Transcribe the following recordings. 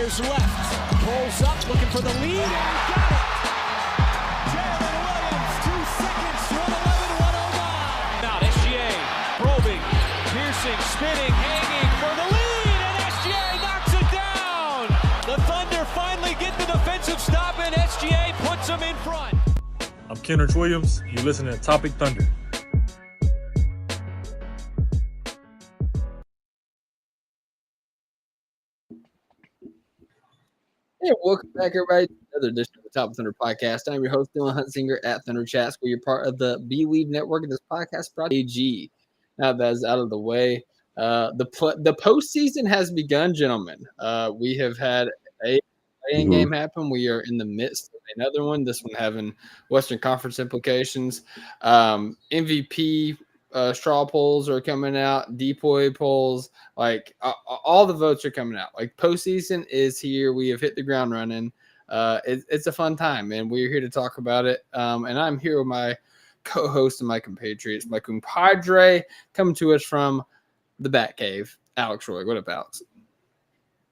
Warriors left. Pulls up, looking for the lead, and got it. Jalen Williams, 2 seconds, 111-109. Now SGA, probing, piercing, spinning, hanging for the lead, and SGA knocks it down. The Thunder finally get the defensive stop, and SGA puts them in front. I'm Kenrich Williams. You're listening to Topic Thunder. Hey, welcome back, everybody, to another edition of the Top Thunder Podcast. I'm your host, Dylan Huntsinger at Thunder Chats, where you're part of the Believe Network, and this podcast brought to you by AG. Now that is out of the way, the postseason has begun, gentlemen. We have had a playing game happen. We are in the midst of another one, this one having Western Conference implications. MVP straw polls are coming out, DPOY polls, like all the votes are coming out. Like postseason is here. We have hit the ground running. It's a fun time, and we're here to talk about it. And I'm here with my co-host and my compatriots, my compadre, coming to us from the Batcave, Alex Roy. What up, Alex?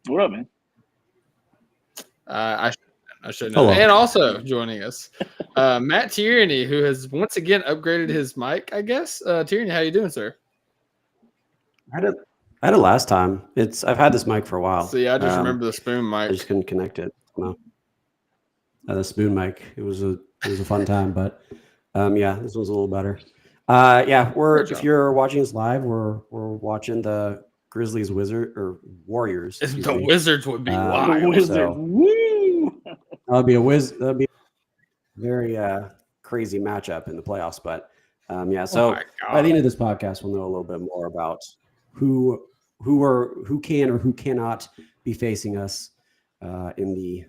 What up, man? I should know. And also joining us, Matt Tierney, who has once again upgraded his mic, I guess. Tierney, how you doing, sir? I had it last time. I've had this mic for a while. See, I just remember the spoon mic. I just couldn't connect it. No. The spoon mic. It was a fun time, but yeah, this one's a little better. Yeah, if you're watching us live, we're watching the Grizzlies Warriors. The Wizards would be wild. Woo! That'd be a very crazy matchup in the playoffs. But yeah, so by the end of this podcast, we'll know a little bit more about who can or who cannot be facing us in the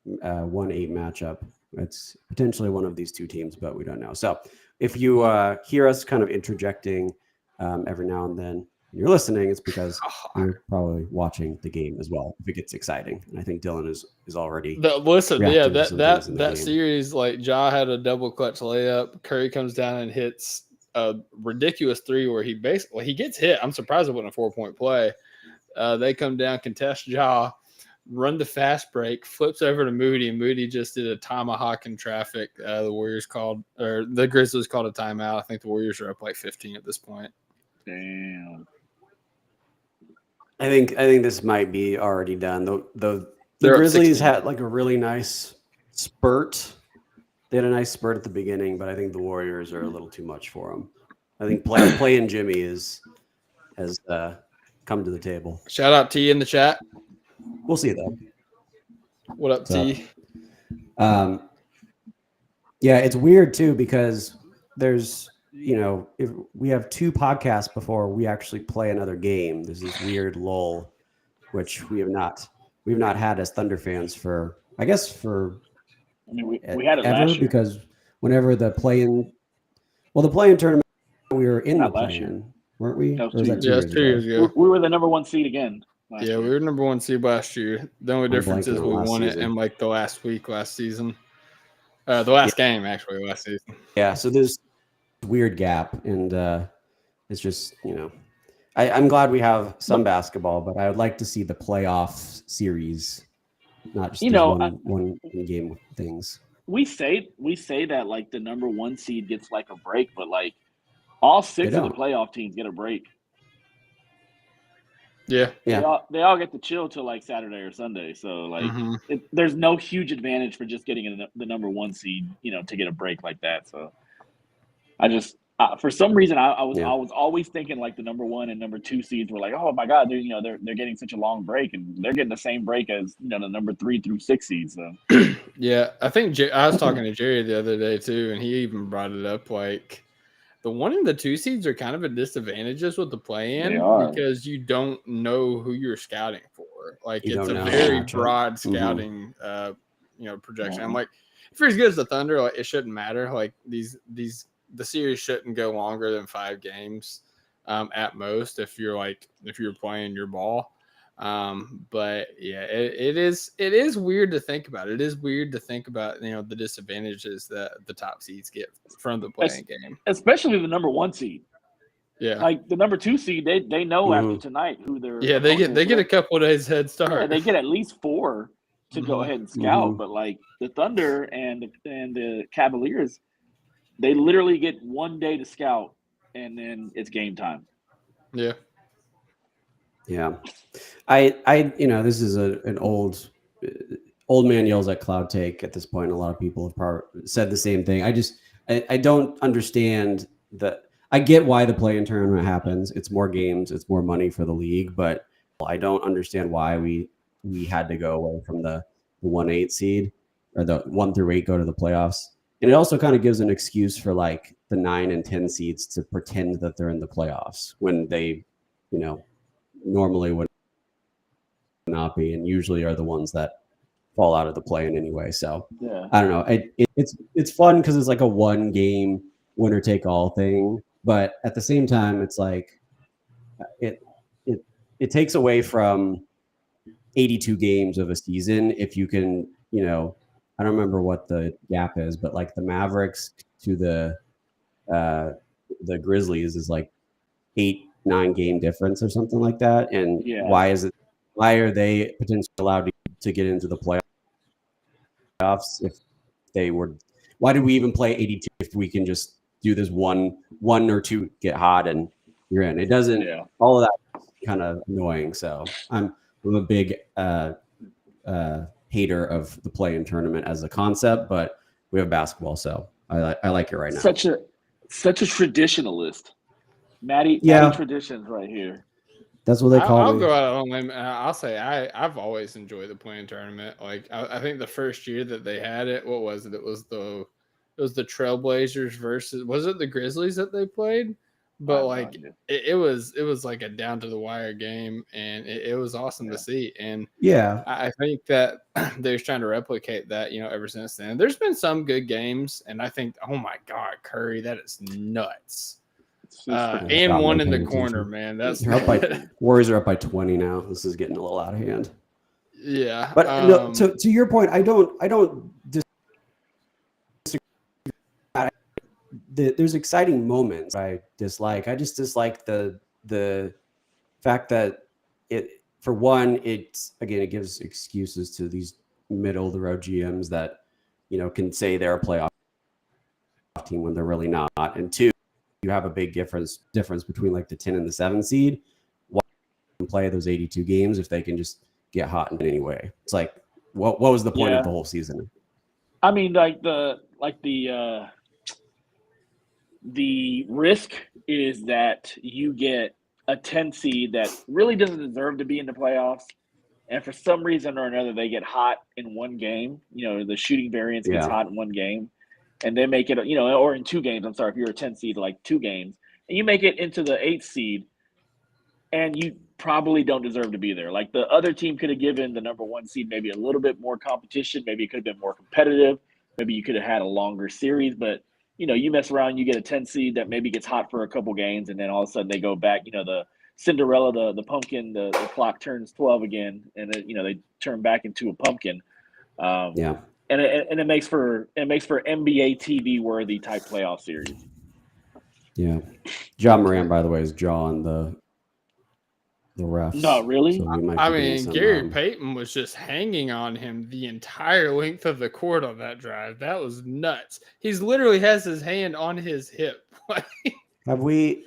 1-8 matchup. It's potentially one of these two teams, but we don't know. So if you hear us kind of interjecting every now and then, and you're listening, it's because you're probably watching the game as well. If it gets exciting, and I think Dylan is already. That series, like Ja had a double clutch layup. Curry comes down and hits a ridiculous three where he gets hit. I'm surprised it wasn't a 4-point play. They come down, contest Ja, run the fast break, flips over to Moody, and Moody just did a tomahawk in traffic. The Grizzlies called a timeout. I think the Warriors are up like 15 at this point. Damn. I think this might be already done. The Grizzlies had like a really nice spurt. They had a nice spurt at the beginning, but I think the Warriors are a little too much for them. I think playing Jimmy has come to the table. Shout out T in the chat. We'll see though. What up, T? Yeah, it's weird too because there's if we have two podcasts before we actually play another game. There's this weird lull, which we've not had as Thunder fans for we had it last year because whenever the play-in tournament we were in the play-in, weren't we? That was 2 years ago. We were the number 1 seed again. We were number 1 seed last year. The only difference is we won it in like the last week last season. The last game actually last season. Yeah, so there's a weird gap, and it's just I'm glad we have some basketball, but I would like to see the playoff series, not just one game things. We say that like the number 1 seed gets like a break, but like all 6 of the playoff teams get a break. Yeah. They all get to chill till like Saturday or Sunday. So like there's no huge advantage for just getting the number 1 seed, to get a break like that. So I just for some reason I was always thinking like the number 1 and number 2 seeds were like, oh my God, they're getting such a long break, and they're getting the same break as the number 3 through 6 seeds. So yeah, I think I was talking to Jerry the other day too, and he even brought it up like. The 1 and the 2 seeds are kind of at disadvantages with the play-in because you don't know who you're scouting for. Like it's a very broad scouting, projection. I'm like, if you're as good as the Thunder, like it shouldn't matter. Like the series shouldn't go longer than 5 games at most if you're playing your ball. But yeah, it is weird to think about. It is weird to think about, the disadvantages that the top seeds get from the playing game, especially the number 1 seed. Yeah. Like the number 2 seed, they know after tonight who they're. Yeah, they get a couple of days head start. Yeah, they get at least 4 to go ahead and scout. But like the Thunder and the Cavaliers, they literally get 1 day to scout, and then it's game time. Yeah. Yeah. I this is an old man yells at cloud take at this point. A lot of people have probably said the same thing. I don't understand that. I get why the play-in tournament happens. It's more games, it's more money for the league, but I don't understand why we had to go away from the 1-8 seed or the 1 through 8 go to the playoffs. And it also kind of gives an excuse for like the 9 and 10 seeds to pretend that they're in the playoffs when they, normally would not be, and usually are the ones that fall out of the play-in anyway. So yeah. I don't know. It's fun because it's like a 1 game winner take all thing. But at the same time, it's like it takes away from 82 games of a season if you can, I don't remember what the gap is, but like the Mavericks to the Grizzlies is like 8-9 game difference or something like that. And why are they potentially allowed to get into the playoffs if they were? Why did we even play 82 if we can just do this one or two get hot and you're in? It doesn't. Yeah. All of that kind of annoying. So I'm a big hater of the play-in tournament as a concept, but we have basketball, so I like it right now. Such a traditionalist, Matty traditions right here. That's what they call I'll me. go out on a limb. I'll say I've always enjoyed the play-in tournament. Like I think the first year that they had it, what was it? It was the Trailblazers versus, was it the Grizzlies that they played? But like it was like a down to the wire game, and it was awesome to see. And I think that they're trying to replicate that, ever since then. There's been some good games, and I think, oh my God, Curry, that is nuts. And one in the corner, man. That's Warriors are up by 20 now. This is getting a little out of hand. Yeah, but to your point, I don't disagree. There's exciting moments I dislike. I just dislike the fact that it gives excuses to these middle of the road GMs that can say they're a playoff team when they're really not. And 2, you have a big difference between like the 10 and the 7 seed. Why play those 82 games if they can just get hot in any way? It's like, what was the point of the whole season? I mean, the risk is that you get a 10 seed that really doesn't deserve to be in the playoffs, and for some reason or another they get hot in 1 game. The shooting variance gets hot in 1 game, and they make it, or in 2 games. I'm sorry, if you're a 10 seed, like 2 games, and you make it into the 8th seed, and you probably don't deserve to be there. Like the other team could have given the number 1 seed maybe a little bit more competition. Maybe it could have been more competitive. Maybe you could have had a longer series, but you mess around, you get a 10 seed that maybe gets hot for a couple games, and then all of a sudden they go back. The Cinderella, the pumpkin, the clock turns 12 again, and they turn back into a pumpkin. And it makes for NBA TV worthy type playoff series. Yeah, John Moran, by the way, is jawing the refs. No, really? So Gary Payton was just hanging on him the entire length of the court on that drive. That was nuts. He's literally has his hand on his hip. Have we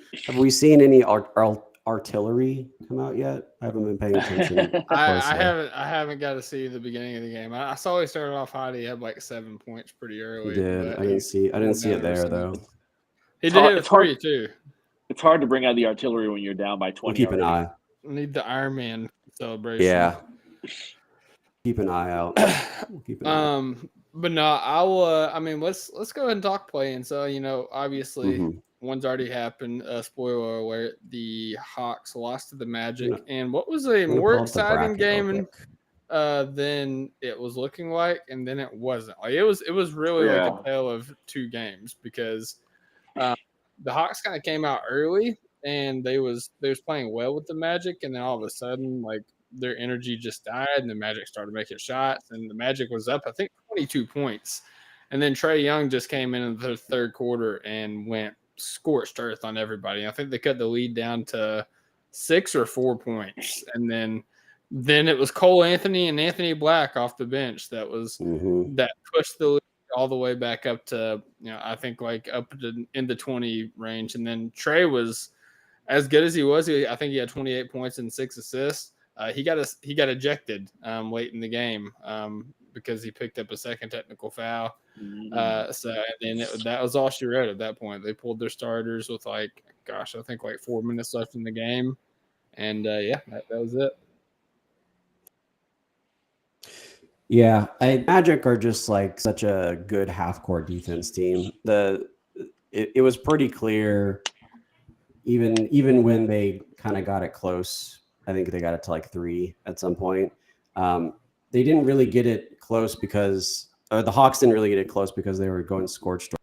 seen any artillery come out yet? I haven't been paying attention. I haven't got to see the beginning of the game. I saw he started off hot. He had like 7 points pretty early. He did. I didn't see it there though. He did hit it for you too. It's hard to bring out the artillery when you're down by 20. We'll keep an eye. Need the Iron Man celebration. Yeah. Keep an eye out. But no, I'll let's go ahead and talk play-in. So, obviously one's already happened. Spoiler alert, the Hawks lost to the Magic. And what was a more exciting game than it was looking like, and then it wasn't. Like it was really like a tale of 2 games, because the Hawks kind of came out early, and they was playing well with the Magic, and then all of a sudden, like, their energy just died, and the Magic started making shots, and the Magic was up, I think, 22 points. And then Trae Young just came in the 3rd quarter and went scorched earth on everybody. I think they cut the lead down to 6 or 4 points, and then it was Cole Anthony and Anthony Black off the bench that pushed the lead all the way back up to, I think like up to in the 20 range. And then Trey was as good as he was. I think he had 28 points and 6 assists. He got ejected late in the game because he picked up a second technical foul. That was all she wrote at that point. They pulled their starters with I think 4 minutes left in the game. And that was it. Yeah, Magic are just like such a good half-court defense team. It was pretty clear, even when they kind of got it close. I think they got it to like 3 at some point. They didn't really get it close because the Hawks didn't really get it close because they were going scorched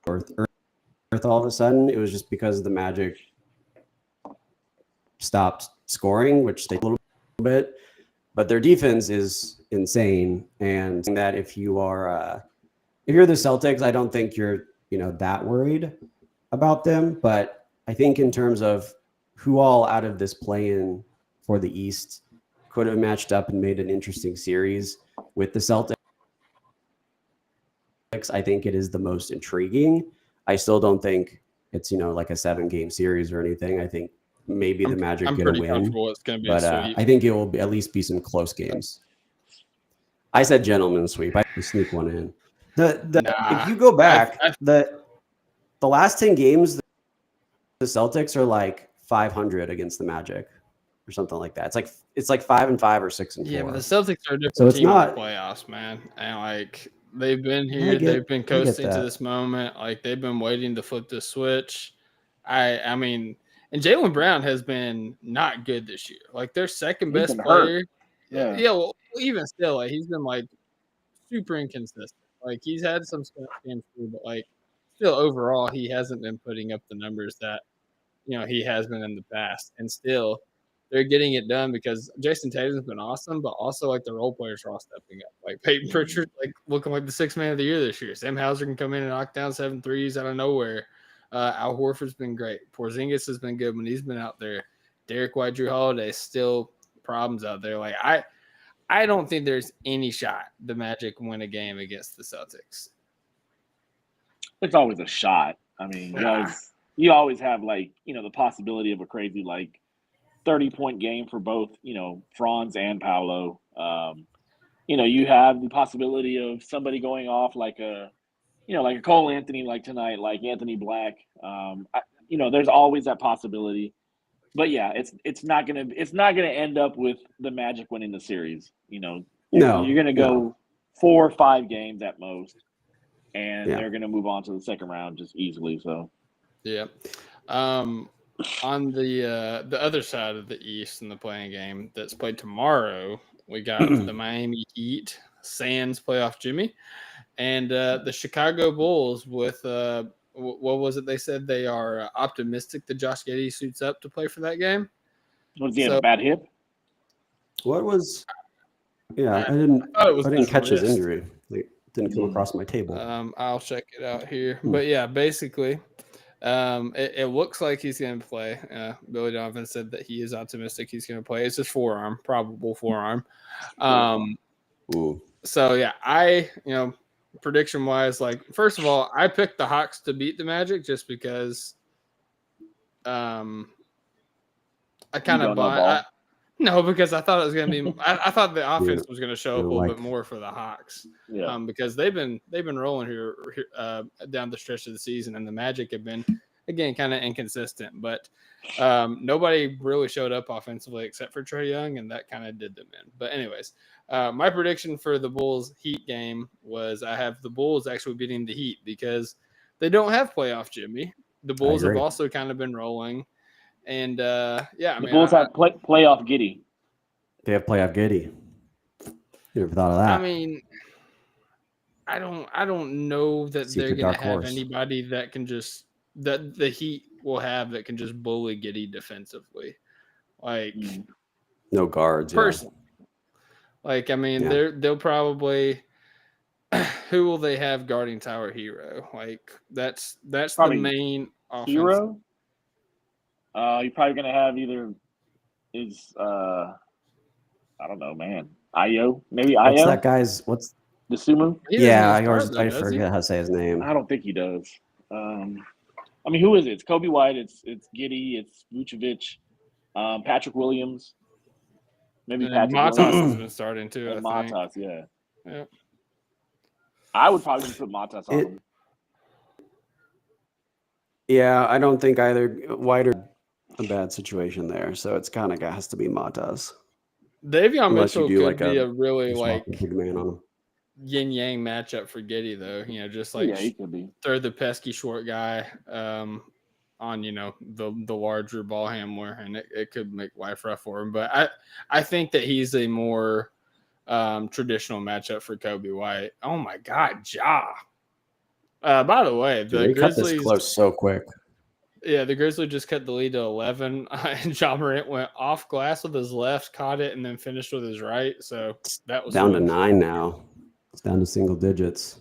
earth all of a sudden. It was just because the Magic stopped scoring, which they did a little bit. But their defense is insane, and that if you're the Celtics, I don't think you're that worried about them. But I think in terms of who all out of this play-in for the East could have matched up and made an interesting series with the Celtics, I think it is the most intriguing. I still don't think it's like a 7-game series or anything. I think maybe the Magic get a win, it's gonna be but I think it will at least be some close games. I said gentleman sweep. I can sneak one in. If you go back, the last 10 games, the Celtics are like 500 against the Magic or something like that. It's like 5-5 or 6-4. Yeah, but the Celtics are a different so it's team not in the playoffs, man. And they've been here, they've been coasting to this moment. They've been waiting to flip the switch. I mean. And Jaylen Brown has been not good this year. Their second best player. Yeah. Well, even still, he's been super inconsistent. He's had some games too, but still overall, he hasn't been putting up the numbers that he has been in the past. And still, they're getting it done because Jason Tatum's been awesome, but also the role players are all stepping up. Peyton Pritchard, looking like the 6th man of the year this year. Sam Hauser can come in and knock down 7 threes out of nowhere. Al Horford's been great. Porzingis has been good when he's been out there. Derek White, Drew Holiday, still problems out there. I don't think there's any shot the Magic win a game against the Celtics. It's always a shot. I mean, you always have the possibility of a crazy 30-point game for both Franz and Paolo. You have the possibility of somebody going off like a Cole Anthony tonight, like Anthony Black. There's always that possibility. But yeah, it's not gonna end up with the Magic winning the series. No, you're gonna go 4 or 5 games at most, and they're gonna move on to the second round just easily. So yeah. On the other side of the East in the playing game that's played tomorrow, we got the Miami Heat sans playoff Jimmy. And the Chicago Bulls with what was it? They said they are optimistic that Josh Giddey suits up to play for that game. Was he a bad hip? What was? Yeah, I didn't catch his injury. It didn't come across my table. I'll check it out here. But yeah, basically, it looks like he's going to play. Billy Donovan said that he is optimistic he's going to play. It's his forearm, probable forearm. So yeah, prediction wise, first of all, I picked the Hawks to beat the Magic just because I kind of because I thought it was going to be I thought the offense was going to show up a little bit more for the Hawks. Yeah. Because they've been rolling here down the stretch of the season, and the Magic have been again kind of inconsistent, but nobody really showed up offensively except for Trae Young, and that kind of did them in. But anyways, my prediction for the Bulls Heat game was I have the Bulls actually beating the Heat because they don't have playoff Jimmy. The Bulls have also kind of been rolling. And the Bulls have playoff Giddey. They have playoff Giddey. You never thought of that. I mean, I don't know that they're going to have anybody that can just that the Heat will have that can just bully Giddey defensively. No guards. They'll probably who will they have guarding Tyler Hero? Like that's Probably the main offense. Hero. You're probably gonna have either I don't know, man. Io, maybe Io. What's that guy's? What's the Sumu? I forget how to say his name. I don't think he does. I mean, who is it? It's Kobe White. It's Giddey. It's Vucevic. Patrick Williams. Maybe Patrick Matas Williams. has been starting too. And I think. Matas, yeah. Yep. I would probably just put Matas on him. Yeah, I don't think either White or a bad situation there. So it's kind of has to be Matas. Davion Unless you Mitchell do could like be a really like big man on him. yin yang matchup for Giddey though. You know, just like he could be. throw the pesky short guy on the larger ball handler, and it could make life rough for him. But I think that he's a more traditional matchup for Kobe White. Oh my God, Ja. By the way, the Grizzlies cut this close so quick. Yeah, the Grizzlies just cut the lead to 11, and Ja Morant went off glass with his left, caught it, and then finished with his right. So that was down to 9 now. It's down to single digits.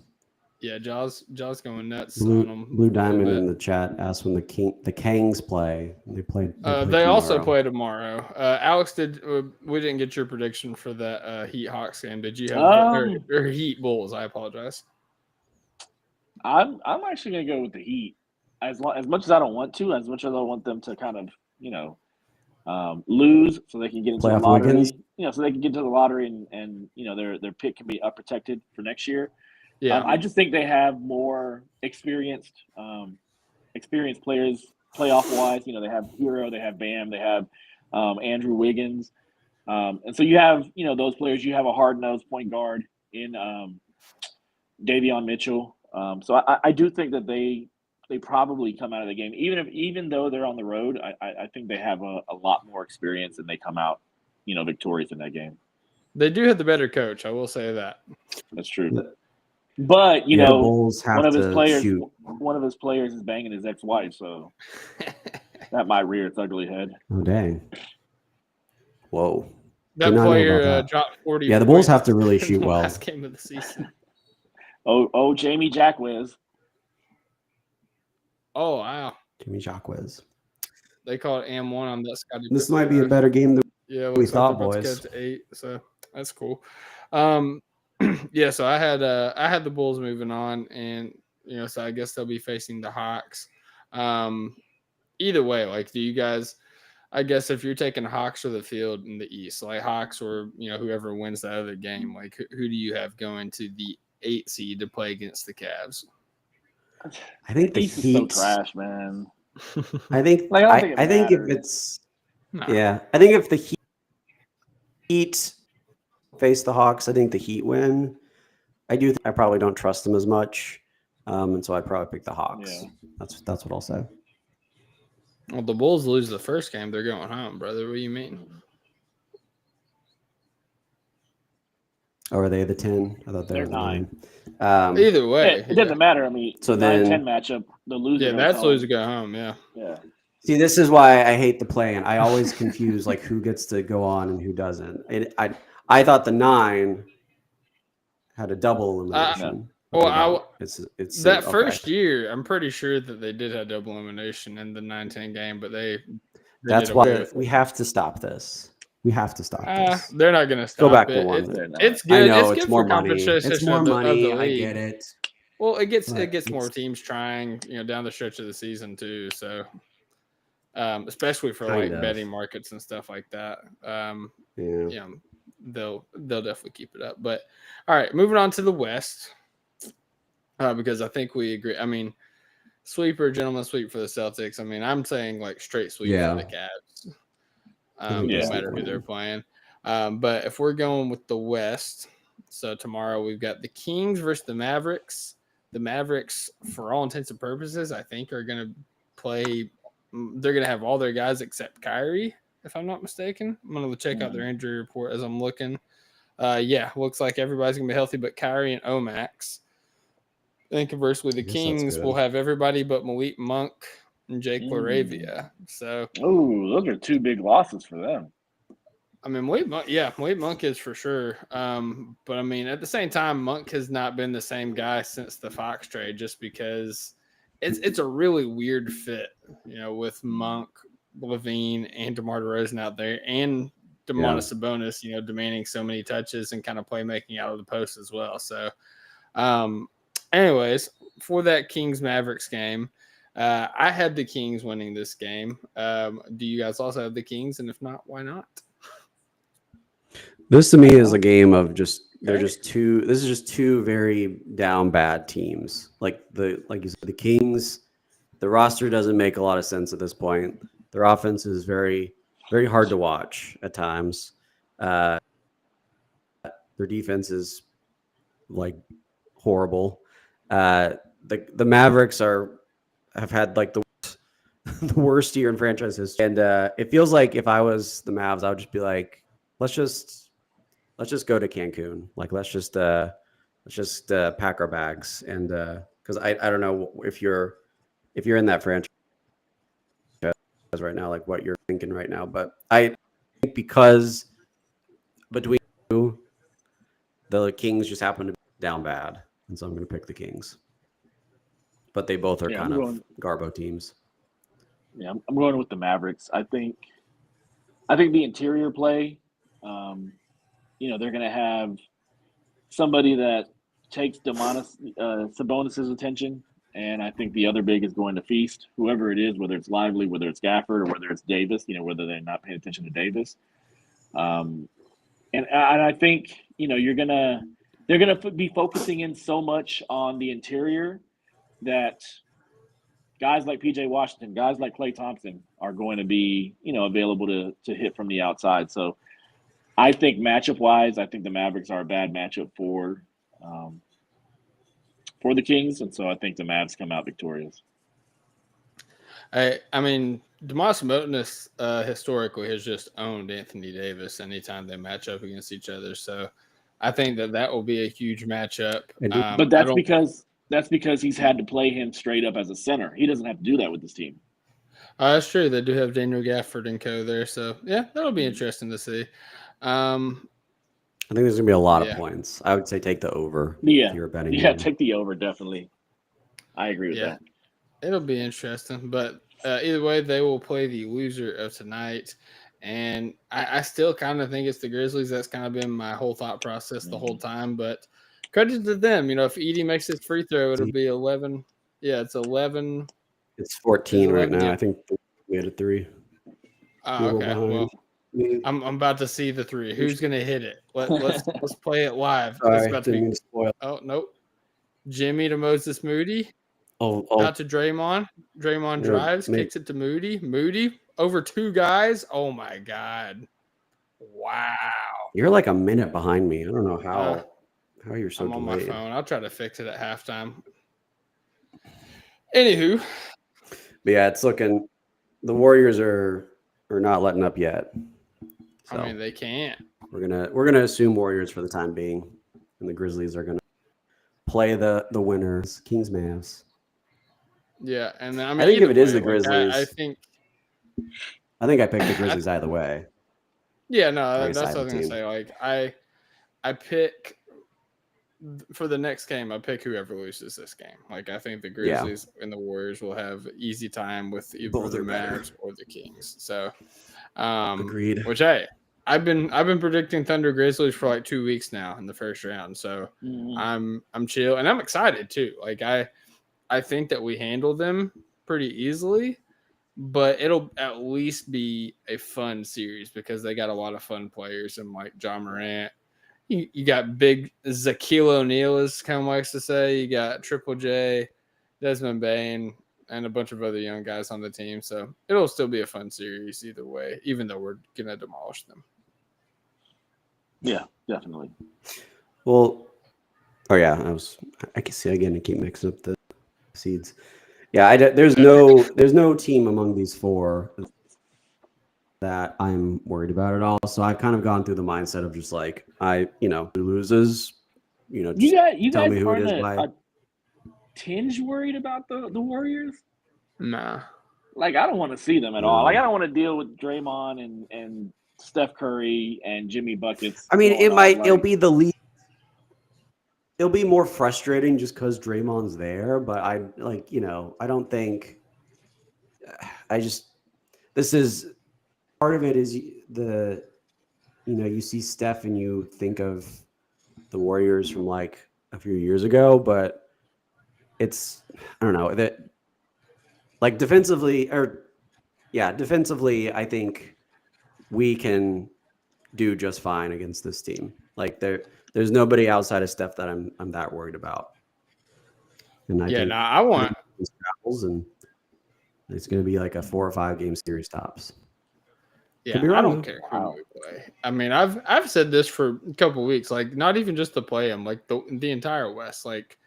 Yeah, Jaws going nuts. Blue Diamond in the chat asked when the Kangs play. They played. They also play tomorrow. Alex, we didn't get your prediction for that Heat Hawks game? Did you have or Heat Bulls? I apologize. I'm actually gonna go with the Heat. As much as I don't want to, as much as I want them to kind of lose so they can get into the lottery. Wiggins. So they can get to the lottery and their pick can be unprotected for next year. Yeah, I just think they have more experienced players playoff wise. They have Hero, they have Bam, they have Andrew Wiggins, and so you have those players. You have a hard nosed point guard in Davion Mitchell. So I do think that they probably come out of the game even though they're on the road. I think they have a lot more experience and they come out victorious in that game. They do have the better coach. I will say that. That's true. But Bulls have one of his players is banging his ex-wife, so that might rear its ugly head. Oh dang! Whoa! That player dropped 40. Yeah, the Bulls have to really shoot well. Last game of the season. Oh, Jamie Jacquez. Oh wow! Jamie Jacquez. They call it AM1 on that Scotty. This might be a better game than we thought, boys. To 8, so that's cool. Yeah, so I had the Bulls moving on, and so I guess they'll be facing the Hawks. Either way, like, do you guys? I guess if you're taking Hawks or the field in the East, like Hawks or whoever wins that other game, like who do you have going to the 8 seed to play against the Cavs? I think the East Heat is so trash, man. I think I think if it's I think if the Heat face the Hawks, I think the Heat win. I probably don't trust them as much, and so I'd probably pick the Hawks. Yeah. That's what I'll say. Well, the Bulls lose the first game, they're going home, brother. What do you mean? Or are they the 10? I thought they were the 9. Either way, it doesn't matter. I mean, so then 9-10 matchup, the loser. Yeah, that's loser go home. Yeah. Yeah. See, this is why I hate the play-in. I always confuse like who gets to go on and who doesn't. I thought the 9 had a double elimination. It's that first year. I'm pretty sure that they did have double elimination in the 9-10 game, but they that's why we have to stop this. We have to stop this. They're not going to stop. Go back it. to 1. It's good. I know it's it's good more for money. competition. It's more money. Of the league. I get it. Well, it gets more teams trying, down the stretch of the season too. So, especially for betting markets and stuff like that. They'll definitely keep it up. But all right, moving on to the West, because I think we agree. I mean, gentleman sweep for the Celtics. I mean, I'm saying like straight sweep for the Cavs. No matter who they're playing. But if we're going with the West, so tomorrow we've got the Kings versus the Mavericks. The Mavericks, for all intents and purposes, I think are going to play. They're going to have all their guys except Kyrie, if I'm not mistaken. I'm going to check out their injury report as I'm looking. Looks like everybody's going to be healthy, but Kyrie and Omax. And conversely, the Kings will have everybody but Malik Monk and Jake LaRavia. So, those are 2 big losses for them. I mean, Wade Monk is for sure. But I mean, at the same time, Monk has not been the same guy since the Fox trade, just because it's a really weird fit, with Monk, Levine, and DeMar DeRozan out there, and Domantas Sabonis, demanding so many touches and kind of playmaking out of the post as well. So, anyways, for that Kings Mavericks game, I had the Kings winning this game. Do you guys also have the Kings? And if not, why not? This to me is a game of this is just two very down bad teams. Like you said, the Kings, the roster doesn't make a lot of sense at this point. Their offense is very, very hard to watch at times. Their defense is like horrible. The Mavericks have had like the worst year in franchise history, and it feels like if I was the Mavs, I would just be like, let's just go to Cancun. Like let's just pack our bags, and because I don't know if you're in that franchise right now, like what you're thinking right now, but I think because between you, the Kings just happen to be down bad, and so I'm going to pick the Kings. But they both are kind of Garbo teams. Yeah, I'm going with the Mavericks. I think the interior play, they're going to have somebody that takes Domantas Sabonis' attention, and I think the other big is going to feast whoever it is, whether it's Lively, whether it's Gafford, or whether it's Davis. Whether they're not paying attention to Davis. And I think they're gonna be focusing in so much on the interior that guys like PJ Washington, guys like Klay Thompson are going to be, available to hit from the outside. So I think matchup wise, I think the Mavericks are a bad matchup for the Kings. And so I think the Mavs come out victorious. I mean, Domantas Sabonis historically has just owned Anthony Davis anytime they match up against each other. So I think that will be a huge matchup. But that's because he's had to play him straight up as a center. He doesn't have to do that with this team. That's true. They do have Daniel Gafford and co there. So, yeah, that'll be interesting to see. I think there's going to be a lot of points. I would say take the over if you're betting. Yeah, take the over, definitely. I agree with that. It'll be interesting. But either way, they will play the loser of tonight. And I still kind of think it's the Grizzlies. That's kind of been my whole thought process the whole time. But credit to them. If Edey makes his free throw, it'll be 11. Yeah, it's 11. It's 14 right now. I think we had a 3. Oh, okay. Well, I'm about to see the 3. Who's going to hit it? Let's play it live. Sorry, about to be, oh, nope. Jimmy to Moses Moody. Out to Draymond. Draymond drives, kicks it to Moody. Moody over 2 guys. Oh, my God. Wow. You're like a minute behind me. I don't know how you're so delayed. I'm on my phone. I'll try to fix it at halftime. Anywho. But yeah, it's looking – the Warriors are not letting up yet. So I mean, they can't. We're gonna assume Warriors for the time being, and the Grizzlies are gonna play the winners, Kings Mavs. Yeah, and I think if it is the Grizzlies, I think I picked the Grizzlies either way. Yeah, no, that's what I was gonna say. Like I pick for the next game. I pick whoever loses this game. Like I think the Grizzlies and the Warriors will have easy time with either the Mavs or the Kings. So, agreed. Which I've been predicting Thunder Grizzlies for like 2 weeks now in the first round. So I'm chill and I'm excited too. Like I think that we handle them pretty easily, but it'll at least be a fun series because they got a lot of fun players and like John Morant. You got big Shaquille O'Neal, as Cam likes to say. You got Triple J, Desmond Bane, and a bunch of other young guys on the team. So it'll still be a fun series either way, even though we're going to demolish them. Yeah, definitely. Well, I can see again. I keep mixing up the seeds. Yeah, there's no team among these 4 that I'm worried about at all. So I've kind of gone through the mindset of just like who loses, just you tell guys me who it is. A tinge worried about the Warriors? Nah. Like I don't want to see them at all. Like I don't want to deal with Draymond and Steph Curry and Jimmy buckets. I mean, it'll be the least. It'll be more frustrating just because Draymond's there, but I don't think. This is part of it is you see Steph and you think of the Warriors from like a few years ago, but it's, I don't know, that like defensively, I think we can do just fine against this team. Like there's nobody outside of Steph that I'm that worried about. And I want and it's going to be like a 4 or 5 game series tops. Yeah, I don't care who we play. I mean, I've said this for a couple of weeks, like not even just to play them, like the entire West. Like,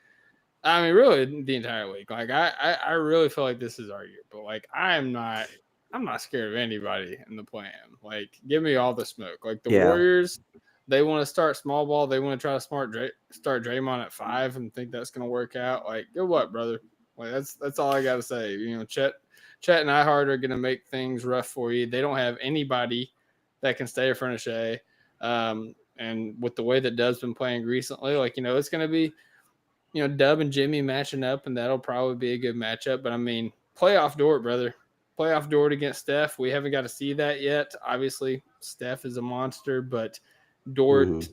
I mean, really the entire league. Like, I really feel like this is our year. But like, I'm not scared of anybody in the play-in. Like, give me all the smoke. Like the Warriors, they want to start small ball. They want to try to start Draymond at 5 and think that's going to work out. Like, good luck, brother. Like that's all I got to say. You know, Chet and Ihart are going to make things rough for you. They don't have anybody that can stay in front of Shea. And with the way that Dub's been playing recently, like, you know, it's going to be, you know, Dub and Jimmy matching up, and that'll probably be a good matchup. But, I mean, playoff Dort, brother. Playoff Dort against Steph. We haven't got to see that yet. Obviously, Steph is a monster, but Dort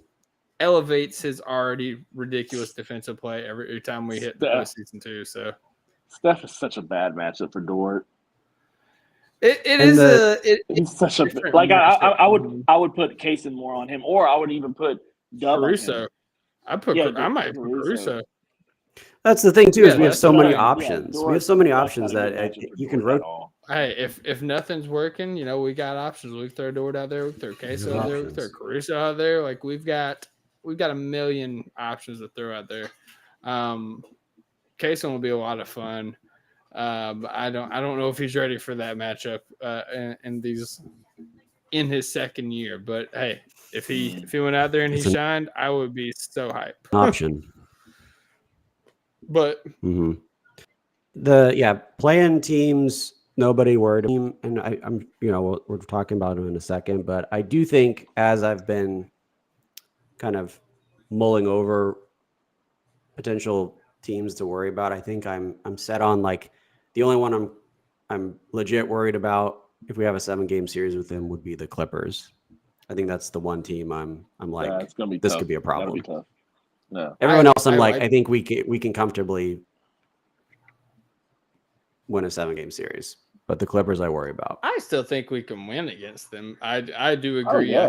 elevates his already ridiculous defensive play every time we hit the season 2. So Steph is such a bad matchup for Dort. He's such a like I would put Kaysen more on him, or I would even put Dub Caruso. I might put Caruso. That's the thing too, is we have so many options. We have so many options that you can rotate. Hey, if nothing's working, you know, we got options. We can throw Dort out there, we can throw Queso out there, we can throw Caruso out there. Like we've got a million options to throw out there. Queso will be a lot of fun. But I don't know if he's ready for that matchup in his second year. But hey, if he went out there and he shined, I would be so hyped. Option. But playing teams, nobody worried. And I'm we're talking about him in a second, but I do think as I've been kind of mulling over potential teams to worry about, I think I'm set on like the only one I'm legit worried about if we have a 7-game series with them would be the Clippers. I think that's the one team I'm like, it's gonna be this tough. could be a problem. That'll be tough. No. Everyone else, I think we can comfortably win a 7-game series, but the Clippers I worry about. I still think we can win against them. I do agree. Oh, yeah.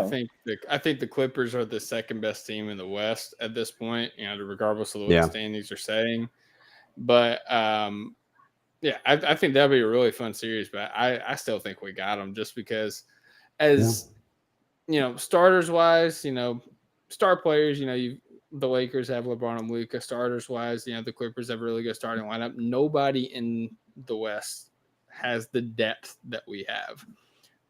I think the Clippers are the second best team in the West at this point, you know, regardless of what the standings are saying. But I think that'd be a really fun series. But I still think we got them just because, as you know, starters wise, you know, star players, you know, the Lakers have LeBron and Luka. Starters wise, you know, the Clippers have a really good starting lineup. Nobody in the West has the depth that we have.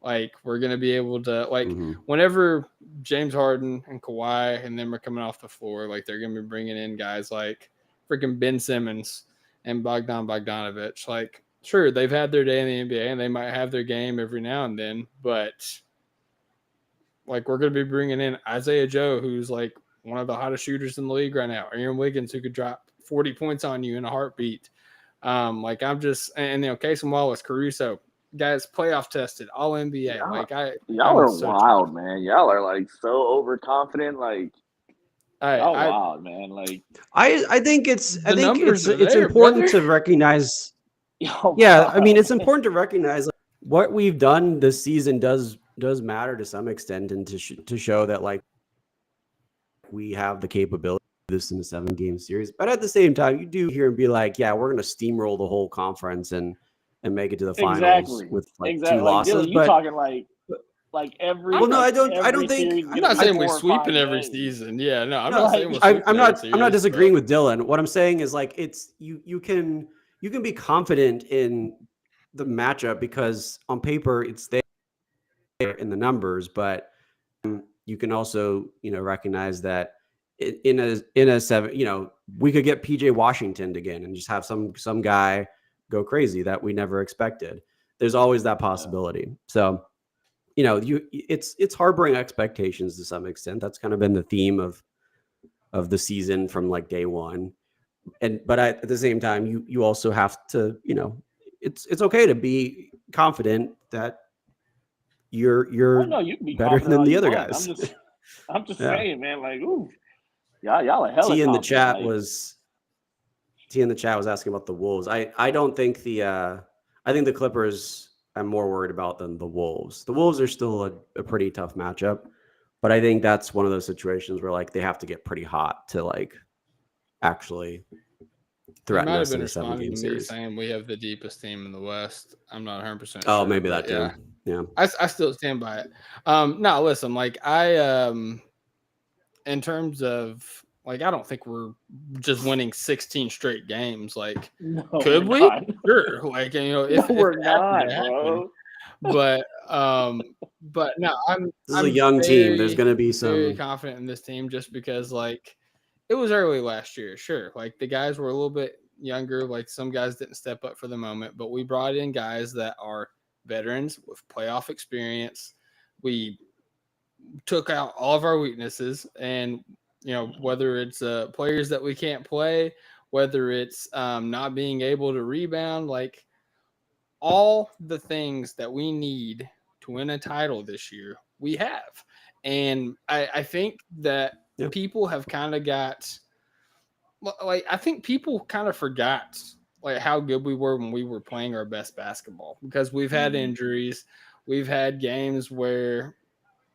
Like, we're going to be able to, like, whenever James Harden and Kawhi and them are coming off the floor, like, they're going to be bringing in guys like freaking Ben Simmons and Bogdan Bogdanovic. Like, sure, they've had their day in the NBA and they might have their game every now and then, but, like, we're going to be bringing in Isaiah Joe, who's, like, one of the hottest shooters in the league right now. Aaron Wiggins, who could drop 40 points on you in a heartbeat. Like, I'm just – and, you know, Kaysen Wallace, Caruso, guys playoff tested, all NBA. Y'all are wild, man. Y'all are like so overconfident. Like, wild, man. Like, I think it's important to recognize. I mean, it's important to recognize like, what we've done this season does matter to some extent, and to show that like we have the capability of this in a 7-game series. But at the same time, you do hear and be like, yeah, we're going to steamroll the whole conference and make it to the finals with like 2 losses. Like, you talking like every. Well, no, I don't think. I'm not saying we're sweeping every season. Yeah, no, I'm not saying we're sweeping. I'm not disagreeing with Dylan. What I'm saying is like it's you can be confident in the matchup because on paper it's there in the numbers, but you can also recognize that in a 7, we could get PJ Washington again and just have some guy go crazy that we never expected. There's always that possibility. So, it's harboring expectations to some extent. That's kind of been the theme of the season from like day one. But at the same time, you also have to, it's okay to be confident that you're you can be better than the other guys. I'm just saying, man, like, ooh, y'all are hella T in the confident, chat like. was asking about the Wolves. I don't think I think the Clippers I'm more worried about than the Wolves. The Wolves are still a pretty tough matchup, but I think that's one of those situations where like they have to get pretty hot to like actually threaten us in a 7-game series. Saying we have the deepest team in the West. I'm not 100% Oh, maybe that too. Yeah. I still stand by it. No, listen, like in terms of like, I don't think we're just winning 16 straight games. Like, No, could we? Not. Sure. Like, if we're not, bro. But no, I'm a young team. There's going to be some very confident in this team just because like it was early last year. Sure. Like the guys were a little bit younger. Like some guys didn't step up for the moment, but we brought in guys that are veterans with playoff experience. We took out all of our weaknesses, and whether it's players that we can't play, whether it's not being able to rebound, like all the things that we need to win a title this year, we have. And I think that people have kind of I think people kind of forgot like how good we were when we were playing our best basketball, because we've had injuries. We've had games where,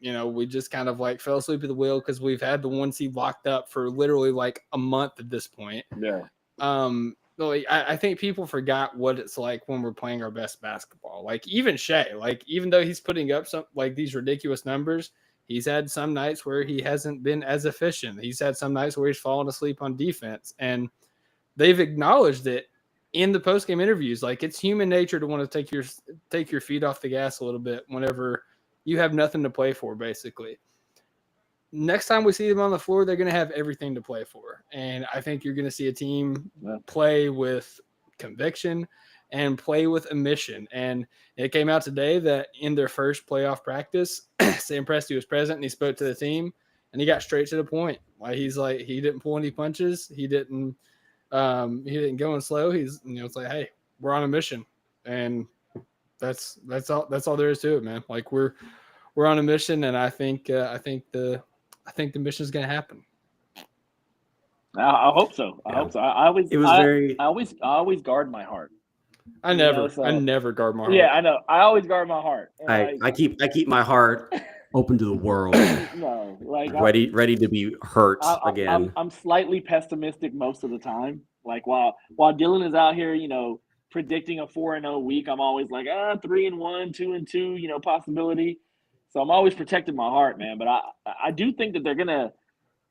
we just kind of like fell asleep at the wheel because we've had the 1 seed locked up for literally like a month at this point. Yeah. I think people forgot what it's like when we're playing our best basketball. Like even Shai, like even though he's putting up some like these ridiculous numbers, he's had some nights where he hasn't been as efficient. He's had some nights where he's fallen asleep on defense, and they've acknowledged it in the post-game interviews. Like it's human nature to want to take your feet off the gas a little bit whenever you have nothing to play for, basically. Next time we see them on the floor, they're going to have everything to play for. And I think you're going to see a team play with conviction and play with a mission. And it came out today that in their first playoff practice, Sam Presti was present and he spoke to the team and he got straight to the point. Like he didn't pull any punches. He didn't go in slow. It's like, hey, we're on a mission. And that's all there is to it, man. Like we're on a mission, and I think the mission is going to happen. I hope so. I hope so. I always guard my heart. I never guard my heart. Yeah, I know. I always guard my heart. I keep my heart open to the world. No, like ready to be hurt again. I'm slightly pessimistic most of the time. Like while Dylan is out here, predicting a 4-0 week, I'm always like 3-1, 2-2, possibility. So I'm always protecting my heart, man. But I do think that they're gonna.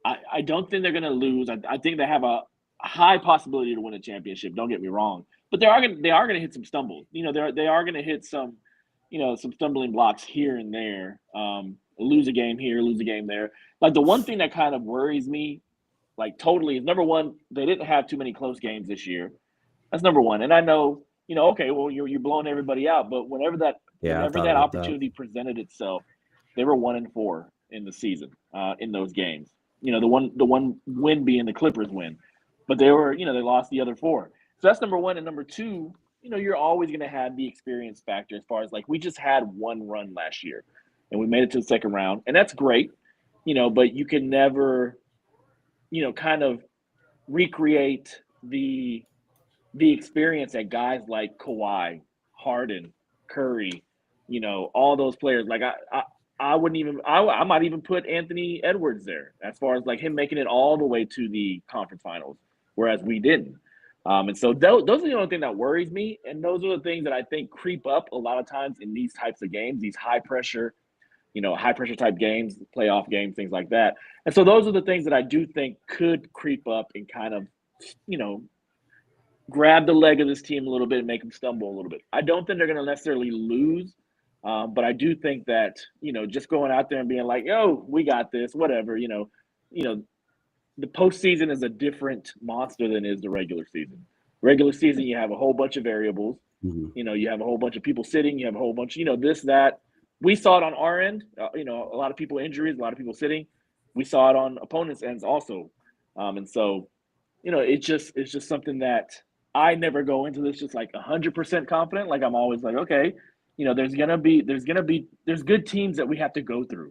I don't think they're gonna lose. I think they have a high possibility to win a championship. Don't get me wrong, but they are gonna hit some stumbles. They are gonna hit some, some stumbling blocks here and there. Lose a game here, lose a game there. Like the one thing that kind of worries me, like totally, is number one, they didn't have too many close games this year. That's number one. And I know, okay, well, you're blowing everybody out, but whenever that opportunity presented itself, they were 1-4 in the season, in those games. The one win being the Clippers win, but they lost the other 4. So that's number one. And number two, you're always going to have the experience factor as far as like we just had one run last year, and we made it to the second round, and that's great, but you can never, kind of recreate the experience that guys like Kawhi, Harden, Curry, all those players. Like I wouldn't even I might even put Anthony Edwards there as far as like him making it all the way to the conference finals, whereas we didn't. And so those are the only thing that worries me, and those are the things that I think creep up a lot of times in these types of games, these high pressure type games, playoff games, things like that. And so those are the things that I do think could creep up and kind of, grab the leg of this team a little bit and make them stumble a little bit. I don't think they're going to necessarily lose, but I do think that, just going out there and being like, yo, we got this, whatever, the postseason is a different monster than is the regular season. Regular season, you have a whole bunch of variables. Mm-hmm. You have a whole bunch of people sitting, you have a whole bunch, this, that. we saw it on our end. A lot of people injuries, a lot of people sitting. We saw it on opponents' ends also, and so it's just something that I never go into this just like 100% confident. Like I'm always like, okay, there's good teams that we have to go through,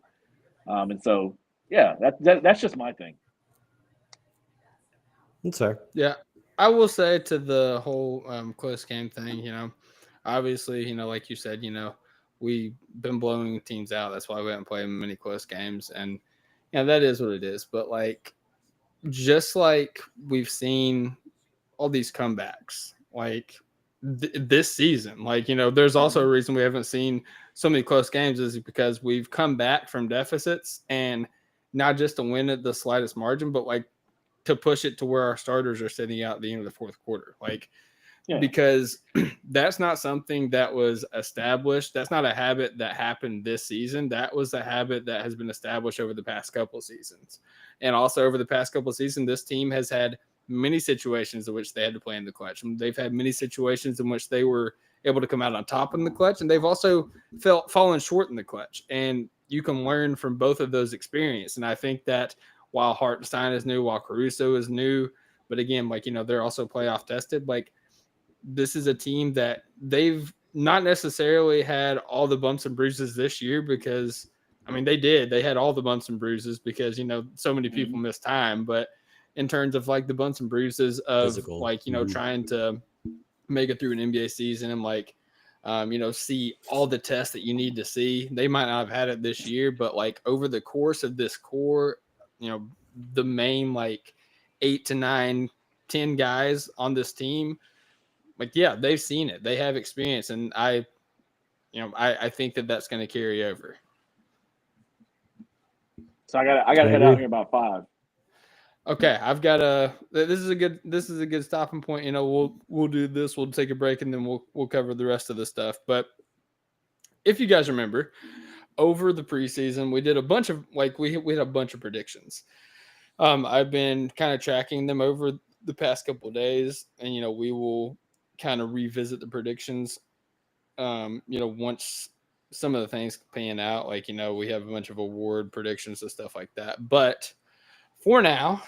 and so yeah, that's just my thing. That's fair. Yeah, I will say to the whole close game thing, obviously, like you said, we've been blowing teams out. That's why we haven't played many close games, and that is what it is. But like, just like we've seen all these comebacks, like this season, like there's also a reason we haven't seen so many close games is because we've come back from deficits, and not just to win at the slightest margin, but like to push it to where our starters are sitting out at the end of the fourth quarter. Like, because that's not something that was established. That's not a habit that happened this season. That was a habit that has been established over the past couple of seasons. And also over the past couple of seasons, this team has had many situations in which they had to play in the clutch. And they've had many situations in which they were able to come out on top in the clutch. And they've also fallen short in the clutch. And you can learn from both of those experiences. And I think that while Hartenstein is new, while Caruso is new, but again, like, they're also playoff tested. Like, this is a team that they've not necessarily had all the bumps and bruises this year because, they did. They had all the bumps and bruises because, so many people missed time. But in terms of, like, the bumps and bruises of, physical, like, trying to make it through an NBA season and, like, see all the tests that you need to see, they might not have had it this year. But, like, over the course of this core, the main, like, 8 to 9, 10 guys on this team, like, yeah, they've seen it. They have experience. And I think that that's going to carry over. So I got to head out here about 5. Okay. This is a good stopping point. We'll do this. We'll take a break and then we'll cover the rest of the stuff. But if you guys remember, over the preseason, we did a bunch of, like, we had a bunch of predictions. I've been kind of tracking them over the past couple of days, and, we will kind of revisit the predictions, once some of the things pan out, like, we have a bunch of award predictions and stuff like that. But for now,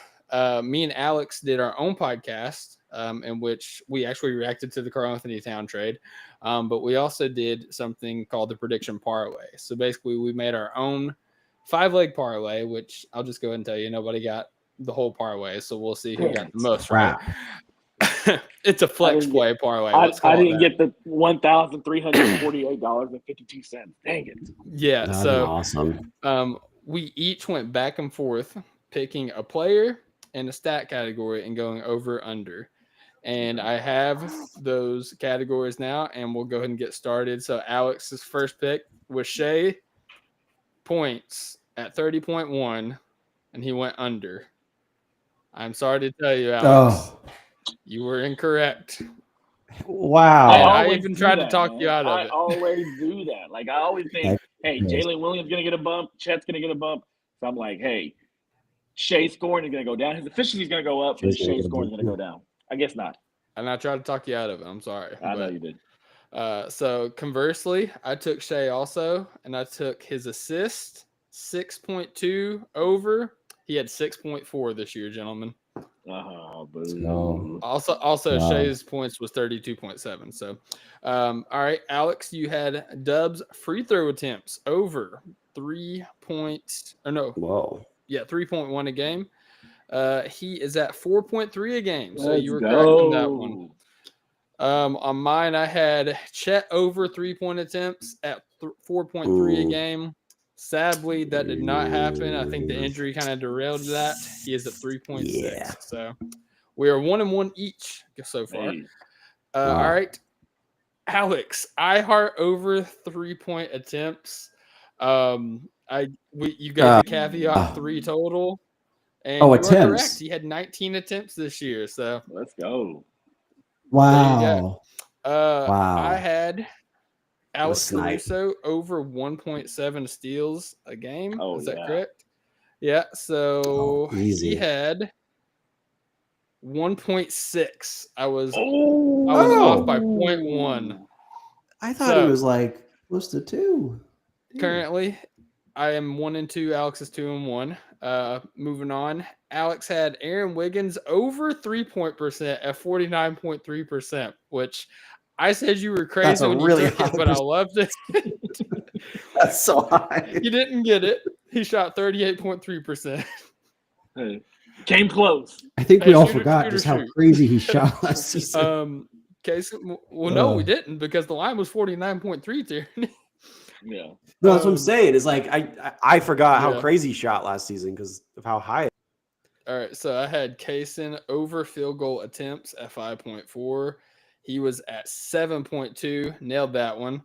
me and Alex did our own podcast, in which we actually reacted to the Karl-Anthony Towns trade. But we also did something called the prediction parlay. So basically we made our own 5-leg parlay, which I'll just go ahead and tell you, nobody got the whole parlay. So we'll see who got the most right. It's a flex play parlay. I didn't get the $1,348.52. Dang it. Yeah. That's so awesome. We each went back and forth picking a player and a stat category and going over under. And I have those categories now, and we'll go ahead and get started. So Alex's first pick was Shai points at 30.1, and he went under. I'm sorry to tell you, Alex. You were incorrect. Wow. I even tried to talk you out of it. I always do that. Like, I always think, hey, Jalen Williams going to get a bump. Chet's going to get a bump. So I'm like, hey, Shai scoring is going to go down. His efficiency is going to go up, but Shai scoring is going to go down. I guess not. And I tried to talk you out of it. I'm sorry. I know you did. So conversely, I took Shai also, and I took his assist, 6.2 over. He had 6.4 this year, gentlemen. Also, Shai's points was 32.7. So, all right, Alex, you had Dub's free throw attempts over 3 points. Or no. Whoa. Yeah, 3.1 a game. He is at 4.3 a game. So Let's you were correct on that one. On mine, I had Chet over 3-point attempts at 4.3 a game. Sadly, that did not happen. I think the injury kind of derailed that. He is at 3.6. Yeah. So we are 1-1 each so far. Hey. All right. Alex, iHeart over 3-point attempts. You gave the caveat 3 total. And you attempts. are correct. He had 19 attempts this year. So let's go. Wow. I had Alex Caruso over 1.7 steals a game. Is that correct? Yeah. So he had 1.6. I was off by 0.1. I thought it was like close to 2. currently. I am 1-2. Alex is 2-1. Moving on. Alex had Aaron Wiggins over 3-point percent at 49.3%, which I said you were crazy That's a when really you took it, but I loved it. That's so high. You didn't get it. He shot 38.3%. Hey, came close. I think we Hey, all shoot it, forgot shoot just or how shoot. crazy he shot last season. No, we didn't, because the line was 49.3 there. Yeah. No, that's what I'm saying. Is like I forgot how Yeah. crazy he shot last season because of how high. All right, so I had Kaysen over field goal attempts at 5.4. He was at 7.2. Nailed that one.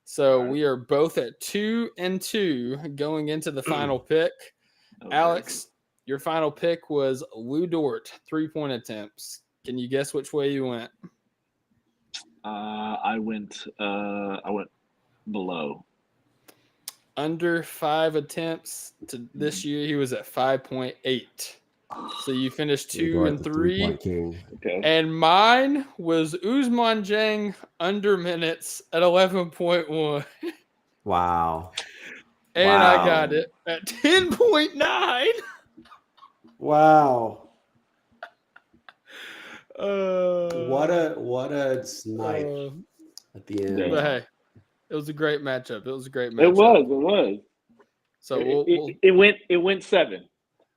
So All right. we are both at 2-2 going into the final pick. Okay. Alex, your final pick was Lou Dort, 3-point attempts. Can you guess which way you went? I went below. Under 5 attempps to this year, he was at 5.8. So you finished 2 and 3. Okay. And mine was Ousmane Dieng under minutes at 11.1. Wow. And I got it at 10.9. Wow. What What a snipe at the end. But hey, it was a great matchup. It It was. So it went 7.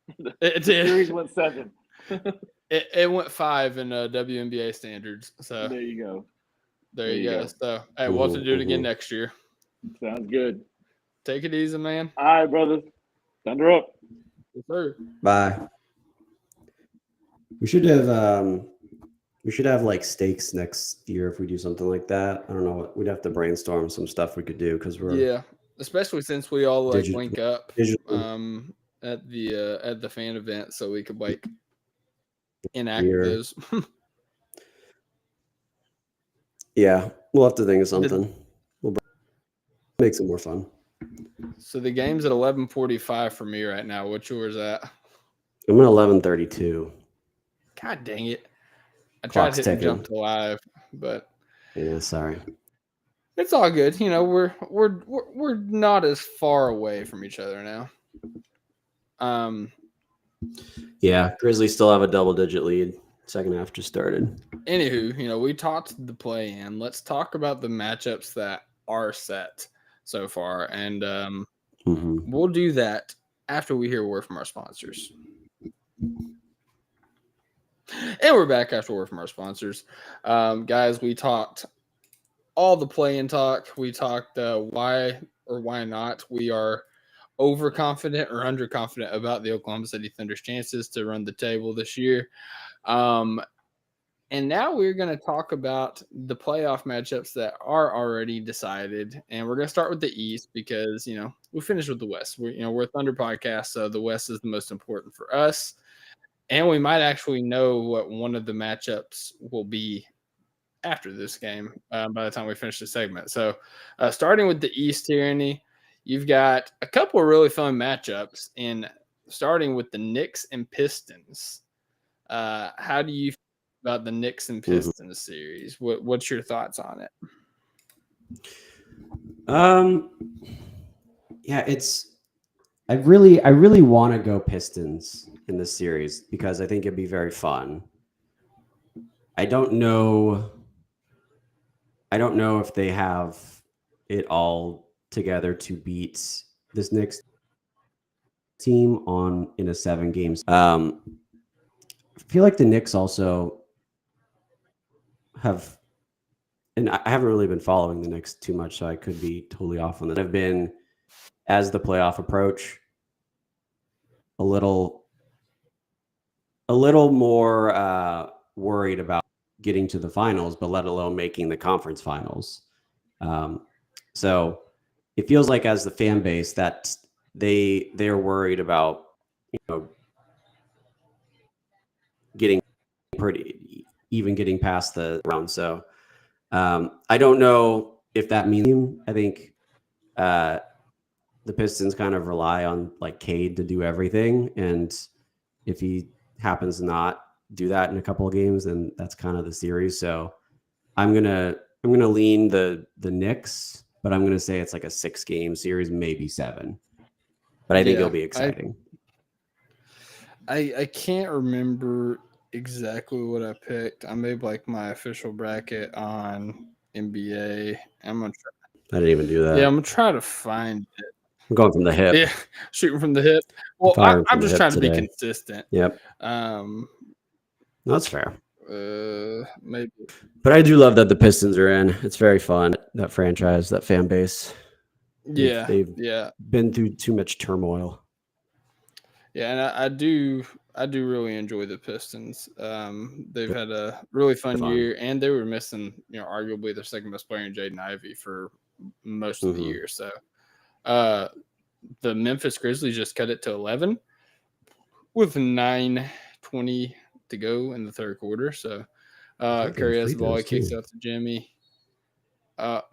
It The did. series went 7. It went 5 in WNBA standards. So There you go. there you go. So hey, we'll have to do it again next year. Sounds good. Take it easy, man. All right, brothers. Thunder up. Yes, sir. Bye. We should have like stakes next year if we do something like that. I don't know. We'd have to brainstorm some stuff we could do because we're especially since we all like Digital- link up digital. at the fan event, so we could like enact Here. those. Yeah, we'll have to think of something. We'll make it more fun. So the game's at 11:45 for me right now. What's yours at? I'm at 11:32. God dang it! I Clock's tried to hit ticking. jump to live, but Yeah, sorry. it's all good. You know, we're not as far away from each other now. Yeah, Grizzlies still have a double-digit lead. Second half just started. Anywho, you know, we talked the play in. Let's talk about the matchups that are set so far, and we'll do that after we hear a word from our sponsors. And we're back after a word from our sponsors. Guys, we talked all the play-in talk. We talked why or why not we are overconfident or underconfident about the Oklahoma City Thunder's chances to run the table this year. And now we're going to talk about the playoff matchups that are already decided. And we're going to start with the East because, you know, we finished with the West. We're a Thunder podcast, so the West is the most important for us. And we might actually know what one of the matchups will be after this game by the time we finish the segment. So starting with the East, Tyranny, you've got a couple of really fun matchups, and starting with the Knicks and Pistons. How do you feel about the Knicks and Pistons series? What's your thoughts on it? Yeah, I really want to go Pistons in this series because I think it'd be very fun. I don't know if they have it all together to beat this Knicks team in a 7 games. I feel like the Knicks also have, and I haven't really been following the Knicks too much, so I could be totally off on that. I've been, as the playoff approach, a little more worried about getting to the finals, but let alone making the conference finals. So it feels like as the fan base that they're worried about, you know, getting past the round. So I don't know if that means, I think the Pistons kind of rely on like Cade to do everything. And if he happens to not do that in a couple of games, then that's kind of the series. So I'm going to lean the Knicks, but I'm going to say it's like a 6-game series, maybe 7. But I think it'll be exciting. I can't remember exactly what I picked. I made like my official bracket on NBA. I'm gonna try. I didn't even do that. Yeah, I'm gonna try to find it. I'm going from the hip. Yeah, shooting from the hip. Well, I'm just trying to be consistent. Yep. That's fair. Maybe. But I do love that the Pistons are in. It's very fun. That franchise, that fan base. Yeah, they've been through too much turmoil. Yeah, and I do really enjoy the Pistons. They've had a really fun year, and they were missing, arguably their second best player in Jaden Ivey for most of the year. So, the Memphis Grizzlies just cut it to 11 with 9:20 to go in the third quarter. So, Curry has the ball. He kicks out to Jimmy.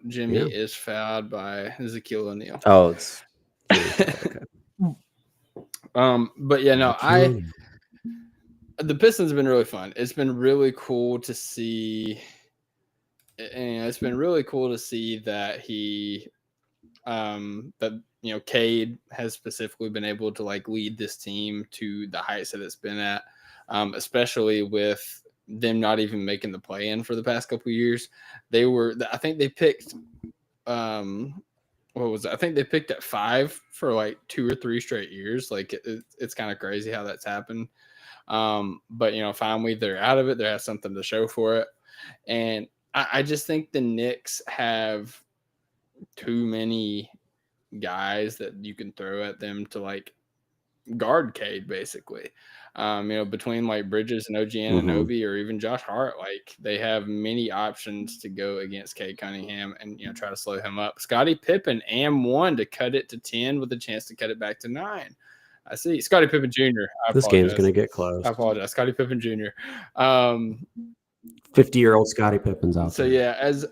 Jimmy is fouled by Shaquille O'Neal. Oh, it's okay. But yeah, no, the Pistons have been really fun. It's been really cool to see. And it's been really cool to see that Cade has specifically been able to like lead this team to the heights that it's been at, especially with them not even making the play-in for the past couple of years. I think they picked, what was it? I think they picked at 5 for like 2 or 3 straight years. Like it's kind of crazy how that's happened. But finally they're out of it. They have something to show for it. And I just think the Knicks have too many guys that you can throw at them to like guard Cade, basically. Between like Bridges and OG Anunoby or even Josh Hart, like they have many options to go against Cade Cunningham and try to slow him up. Scottie Pippen and 1 to cut it to 10 with a chance to cut it back to 9. I see. Scottie Pippen Jr. This game's going to get close. I apologize. Scottie Pippen Jr. 50-year-old Scottie Pippen's out there. So yeah, as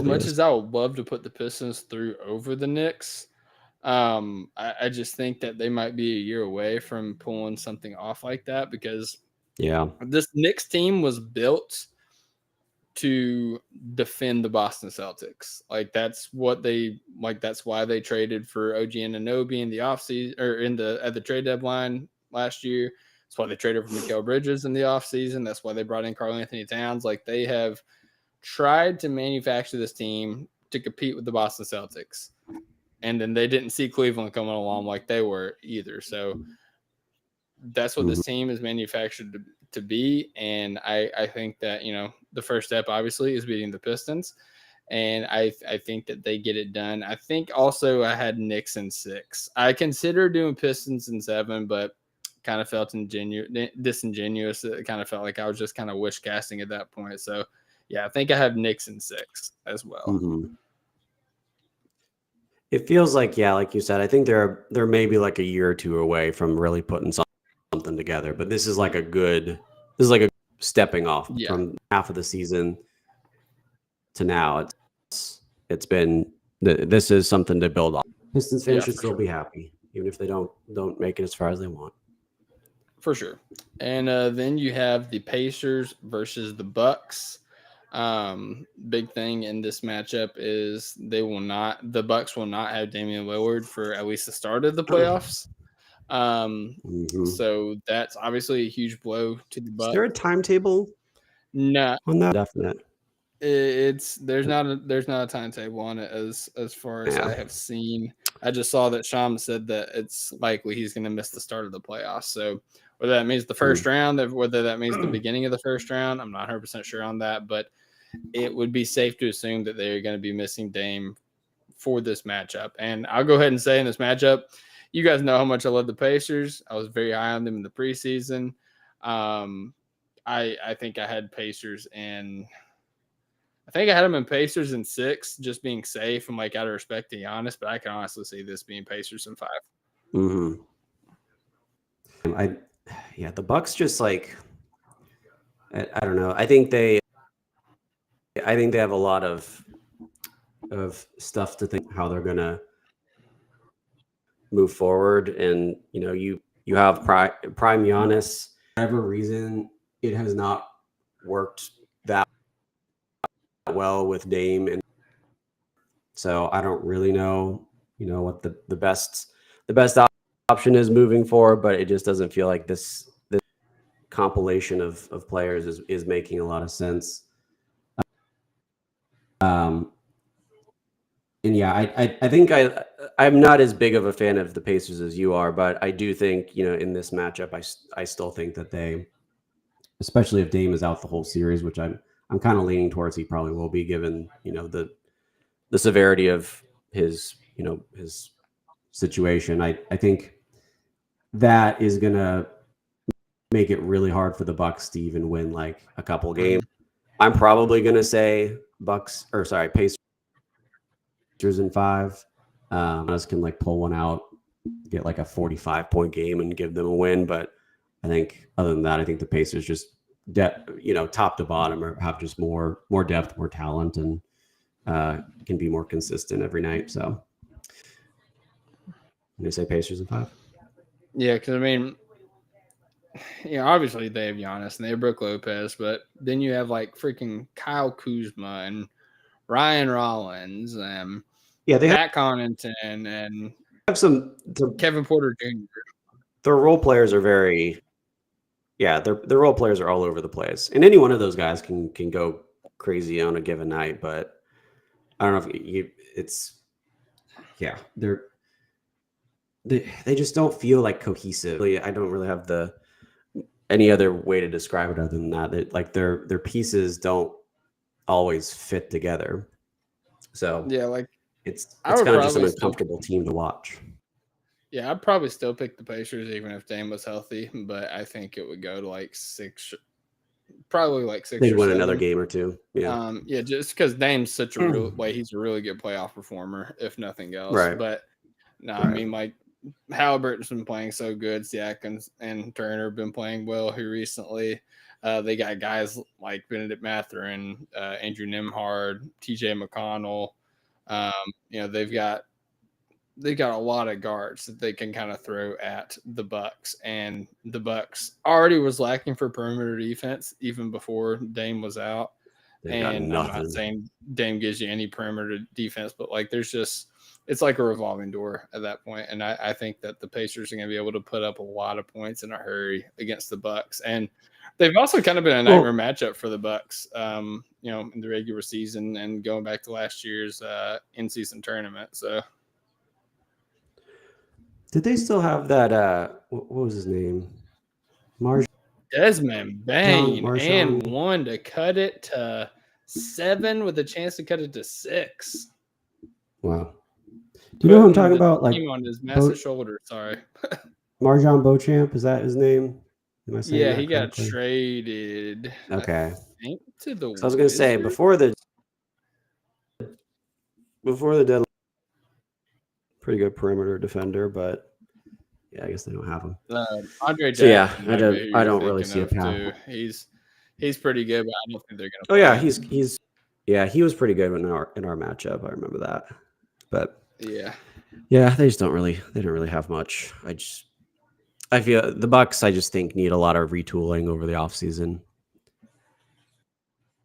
much as I would love to put the Pistons through over the Knicks, I just think that they might be a year away from pulling something off like that because this Knicks team was built to defend the Boston Celtics. Like that's why they traded for OG Anunoby in the offseason or at the trade deadline last year. That's why they traded for Mikal Bridges in the offseason. That's why they brought in Karl-Anthony Towns. Like they have tried to manufacture this team to compete with the Boston Celtics. And then they didn't see Cleveland coming along like they were either. So that's what this team is manufactured to be. And I think that, the first step obviously is beating the Pistons. And I think that they get it done. I think also I had Knicks in 6. I considered doing Pistons in 7, but kind of felt disingenuous. It kind of felt like I was just kind of wish casting at that point. So yeah, I think I have Knicks in 6 as well. It feels like, like you said, I think they're maybe like a year or 2 away from really putting something together. But this is like a stepping off from half of the season to now. It's been this is something to build on. Pistons fans should still be happy, even if they don't make it as far as they want. For sure. And then you have the Pacers versus the Bucks. Big thing in this matchup is the Bucks will not have Damian Lillard for at least the start of the playoffs. So that's obviously a huge blow to the Bucks. Is there a timetable? No, on that. Definite. There's not a timetable on it as far as I have seen. I just saw that Sham said that it's likely he's going to miss the start of the playoffs. So whether that means the first round, whether that means the beginning of the first round, I'm not 100% sure on that, but it would be safe to assume that they're going to be missing Dame for this matchup. And I'll go ahead and say in this matchup, you guys know how much I love the Pacers. I was very high on them in the preseason. I think I had Pacers in. I think I had them in Pacers in 6, just being safe and like out of respect to Giannis. But I can honestly see this being Pacers in 5. The Bucks just like I don't know. I think they have a lot of stuff to think how they're gonna move forward, and you have prime Giannis. For whatever reason, it has not worked that well with Dame, and So I don't really know, what the best option is moving forward, but it just doesn't feel like this compilation of players is making a lot of sense. And yeah, I think I'm not as big of a fan of the Pacers as you are, but I do think, in this matchup, I still think that they, especially if Dame is out the whole series, which I'm kind of leaning towards he probably will be, given, the severity of his situation. I think that is gonna make it really hard for the Bucks to even win like a couple games. I'm probably gonna say Pacers in 5. Us can like pull one out, get like a 45-point game and give them a win. But I think other than that, I think the Pacers just top to bottom or have just more depth, more talent, and can be more consistent every night. So I'm gonna say Pacers in 5. Yeah, because I mean, obviously they have Giannis and they have Brook Lopez, but then you have like freaking Kyle Kuzma and Ryan Rollins and they Pat Connaughton and have some Kevin Porter Jr. Their role players are very, their role players are all over the place, and any one of those guys can go crazy on a given night. But I don't know if they just don't feel like cohesive. I don't really have any other way to describe it other than that. Like their pieces don't always fit together. So it's kind of just an uncomfortable team to watch. Yeah, I'd probably still pick the Pacers even if Dame was healthy, but I think it would go to like 6, probably like 6. They'd win another game or two. Yeah, just because Dame's such a he's a really good playoff performer, if nothing else. Right. But no, I mean, like Halliburton's been playing so good. Siakam and Turner have been playing well here recently. They got guys like Benedict Mathurin, Andrew Nembhard, TJ McConnell. They've got a lot of guards that they can kind of throw at the Bucks, and the Bucks already was lacking for perimeter defense even before Dame was out. And I'm not saying Dame gives you any perimeter defense, but like it's like a revolving door at that point. And I think that the Pacers are going to be able to put up a lot of points in a hurry against the Bucks. And they've also kind of been a nightmare matchup for the Bucks, in the regular season and going back to last year's in-season tournament. So. Did they still have that? What was his name? Desmond Bane, and one to cut it to 7 with a chance to cut it to 6. Wow. Do you know what I'm talking about? Like on his massive shoulder. Sorry. MarJon Beauchamp, is that his name? Am I saying that he correctly? got traded. Okay. To the so I was going to say before the deadline, pretty good perimeter defender, but yeah, I guess they don't have him. Andre Jackson. So I don't really see a path. He's pretty good, but I don't think they're going to. Oh yeah, he was pretty good in our matchup. I remember that, but yeah, they don't really have much. I feel the Bucks, I just think, need a lot of retooling over the offseason.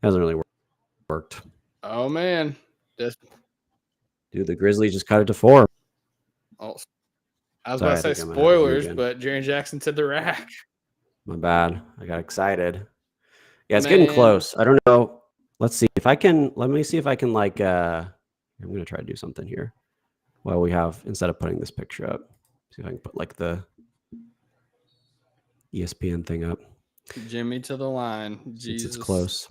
Hasn't really worked. Oh man, dude, the Grizzlies just cut it to 4. Oh, I was about to say spoilers, but Jaren Jackson to the rack. My bad. I got excited. Yeah, it's getting close. I don't know. Let me see if I can like I'm gonna try to do something here. Well, we have, instead of putting this picture up, see if I can put like the ESPN thing up. Jimmy to the line. Jesus. It's close.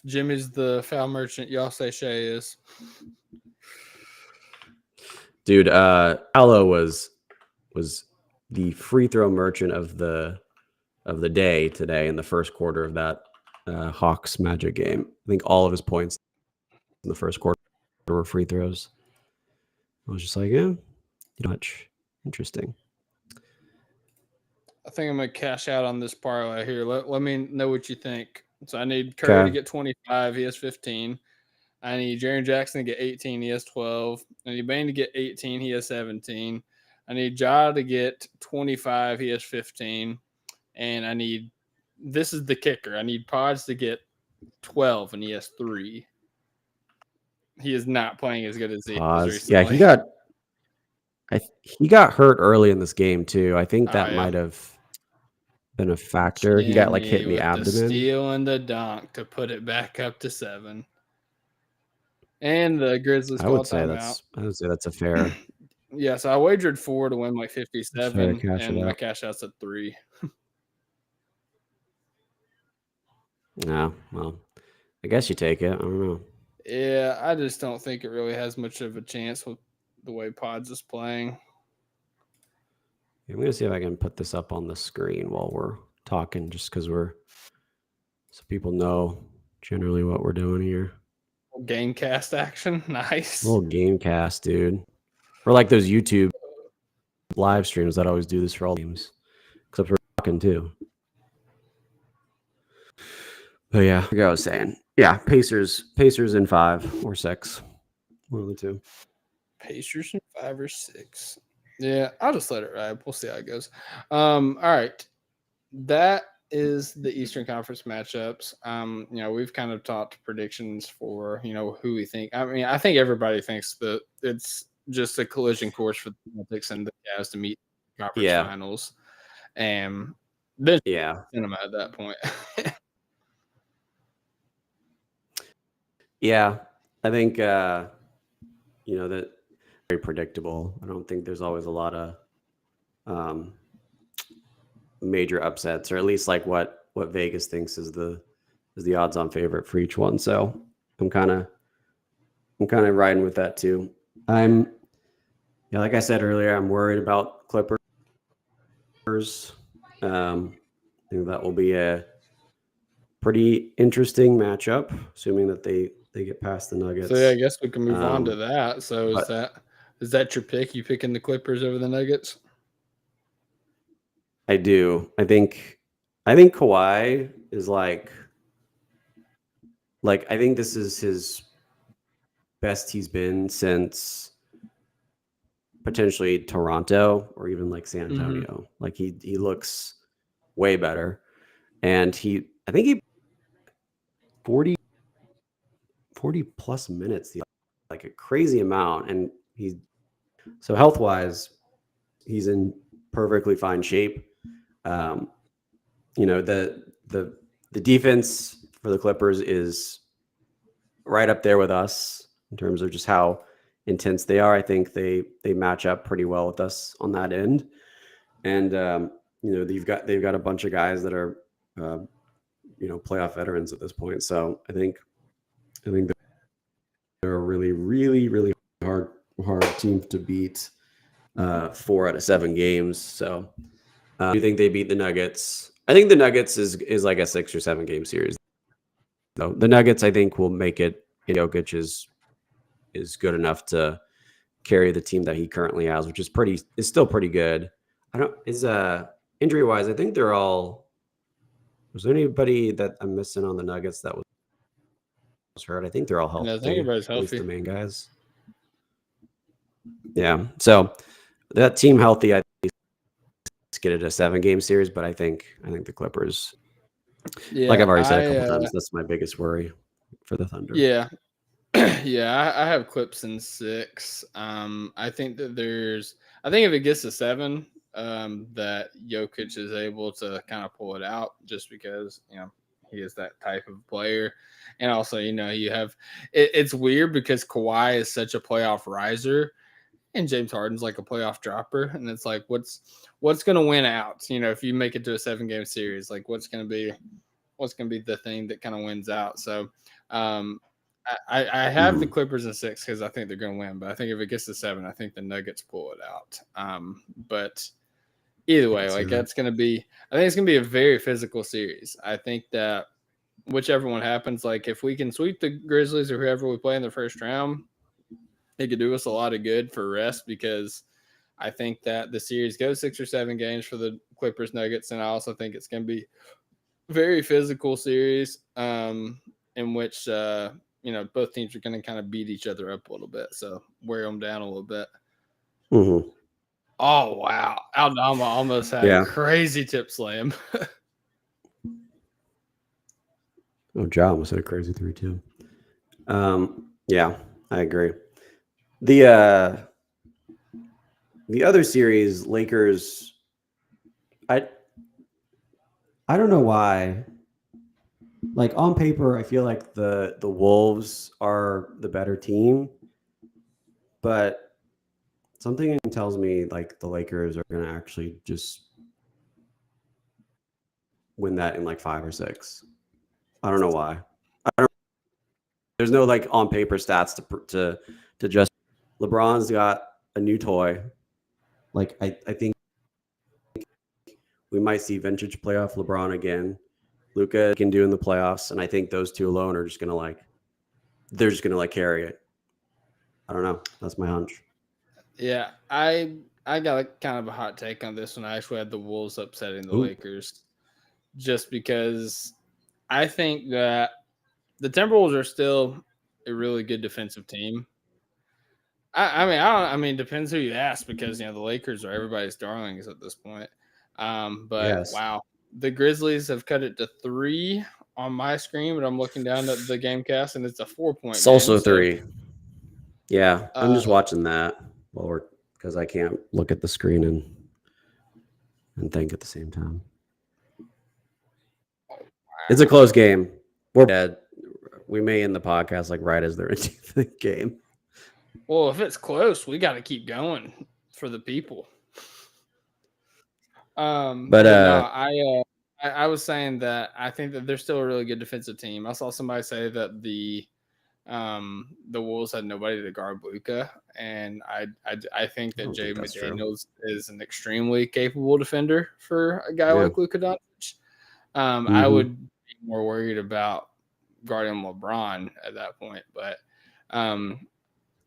Jimmy's the foul merchant. Y'all say Shea is. Dude, Alo was the free throw merchant of the day today in the first quarter of that Hawks Magic game. I think all of his points in the first quarter were free throws. I was just like, much interesting. I think I'm gonna cash out on this parlay here. Let me know what you think. So I need Curry to get 25. He has 15. I need Jaren Jackson to get 18. He has 12. I need Bane to get 18. He has 17. I need Ja to get 25. He has 15. And this is the kicker. I need Pods to get 12, and he has 3. He is not playing as good as he was recently. Yeah, he got hurt early in this game too. I think that might have been a factor. He got hit in the abdomen. The steal and the dunk to put it back up to 7. And the Grizzlies I would say that's a fair. Yeah, so I wagered 4 to win 57, and my cash out's at 3. Yeah, well, I guess you take it. I don't know. Yeah, I just don't think it really has much of a chance with the way Pods is playing. I'm going to see if I can put this up on the screen while we're talking, just because so people know generally what we're doing here. Gamecast action. Nice. Little Gamecast, dude. Or those YouTube live streams that always do this for all games, except for talking too. But yeah, like I was saying, yeah, Pacers in 5 or 6, one of the two. Pacers in 5 or 6. Yeah, I'll just let it ride. We'll see how it goes. All right, that is the Eastern Conference matchups. We've kind of talked predictions for who we think. I mean, I think everybody thinks that it's just a collision course for the Celtics and the Cavs to meet conference finals, and then cinema at that point. Yeah, I think that very predictable. I don't think there's always a lot of major upsets, or at least what Vegas thinks is the odds-on favorite for each one. So I'm kind of riding with that too. Like I said earlier, I'm worried about Clippers. I think that will be a pretty interesting matchup, assuming that they get past the Nuggets. So yeah, I guess we can move on to that. So is that your pick? You picking the Clippers over the Nuggets? I do. I think Kawhi is I think this is his best he's been since potentially Toronto or even San Antonio. Mm-hmm. He looks way better, and I think he 40 plus minutes, a crazy amount, and so health wise, he's in perfectly fine shape. The defense for the Clippers is right up there with us in terms of just how intense they are. I think they match up pretty well with us on that end. And they've got a bunch of guys that are playoff veterans at this point. So I think they're a really, really, really hard team to beat 4 out of 7 games. So do you think they beat the Nuggets? I think the Nuggets is like a 6 or 7 game series. So the Nuggets, I think, will make it. Jokic is good enough to carry the team that he currently has, which is still pretty good. Injury wise, I think they're all. Was there anybody that I'm missing on the Nuggets that was hurt? I think they're all healthy. I think everybody's healthy. At least the main guys. Yeah. So that team healthy, I think, get it a 7 game series, but I think the Clippers. Yeah, like I've already said a couple times, that's my biggest worry for the Thunder. Yeah. Yeah, I have Clips in 6. I think that if it gets to 7, that Jokic is able to kind of pull it out just because, he is that type of player. And also, you have it's weird because Kawhi is such a playoff riser and James Harden's like a playoff dropper. And it's what's going to win out? If you make it to a 7 game series, what's going to be the thing that kind of wins out? So, I have the Clippers in 6 because I think they're going to win, but I think if it gets to 7, I think the Nuggets pull it out. But either way, I think it's going to be a very physical series. I think that whichever one happens, if we can sweep the Grizzlies or whoever we play in the first round, it could do us a lot of good for rest because I think that the series goes 6 or 7 games for the Clippers Nuggets, and I also think it's going to be a very physical series in which both teams are going to kind of beat each other up a little bit, so wear them down a little bit. Mm-hmm. Oh, wow. Aldama almost had a crazy tip slam. Ja almost had a crazy 3 too. Yeah. I agree. The other series, Lakers, I don't know why. Like on paper, I feel like the Wolves are the better team, but something tells me like the Lakers are going to actually just win that in like 5 or 6. I don't know why. There's no like on paper stats to just. LeBron's got a new toy. Like I think we might see vintage playoff LeBron again. Luka can do in the playoffs, and I think those two alone are just gonna carry it. I don't know. That's my hunch. Yeah, I got kind of a hot take on this one. I actually had the Wolves upsetting the Lakers, just because I think that the Timberwolves are still a really good defensive team. I mean, depends who you ask, because the Lakers are everybody's darlings at this point. But yes. Wow, the Grizzlies have cut it to 3 on my screen, but I'm looking down at the game cast and it's a 4-point. It's also 3. Yeah, I'm just watching that because I can't look at the screen and think at the same time. Wow. It's a close game. We're dead. We may end the podcast like right as they're into the game. Well, if it's close, we got to keep going for the people. I was saying that I think that they're still a really good defensive team. I saw somebody say that the Wolves had nobody to guard Luka, and I think that Jaden McDaniels is an extremely capable defender for a guy like Luka Doncic. I would be more worried about guarding LeBron at that point, but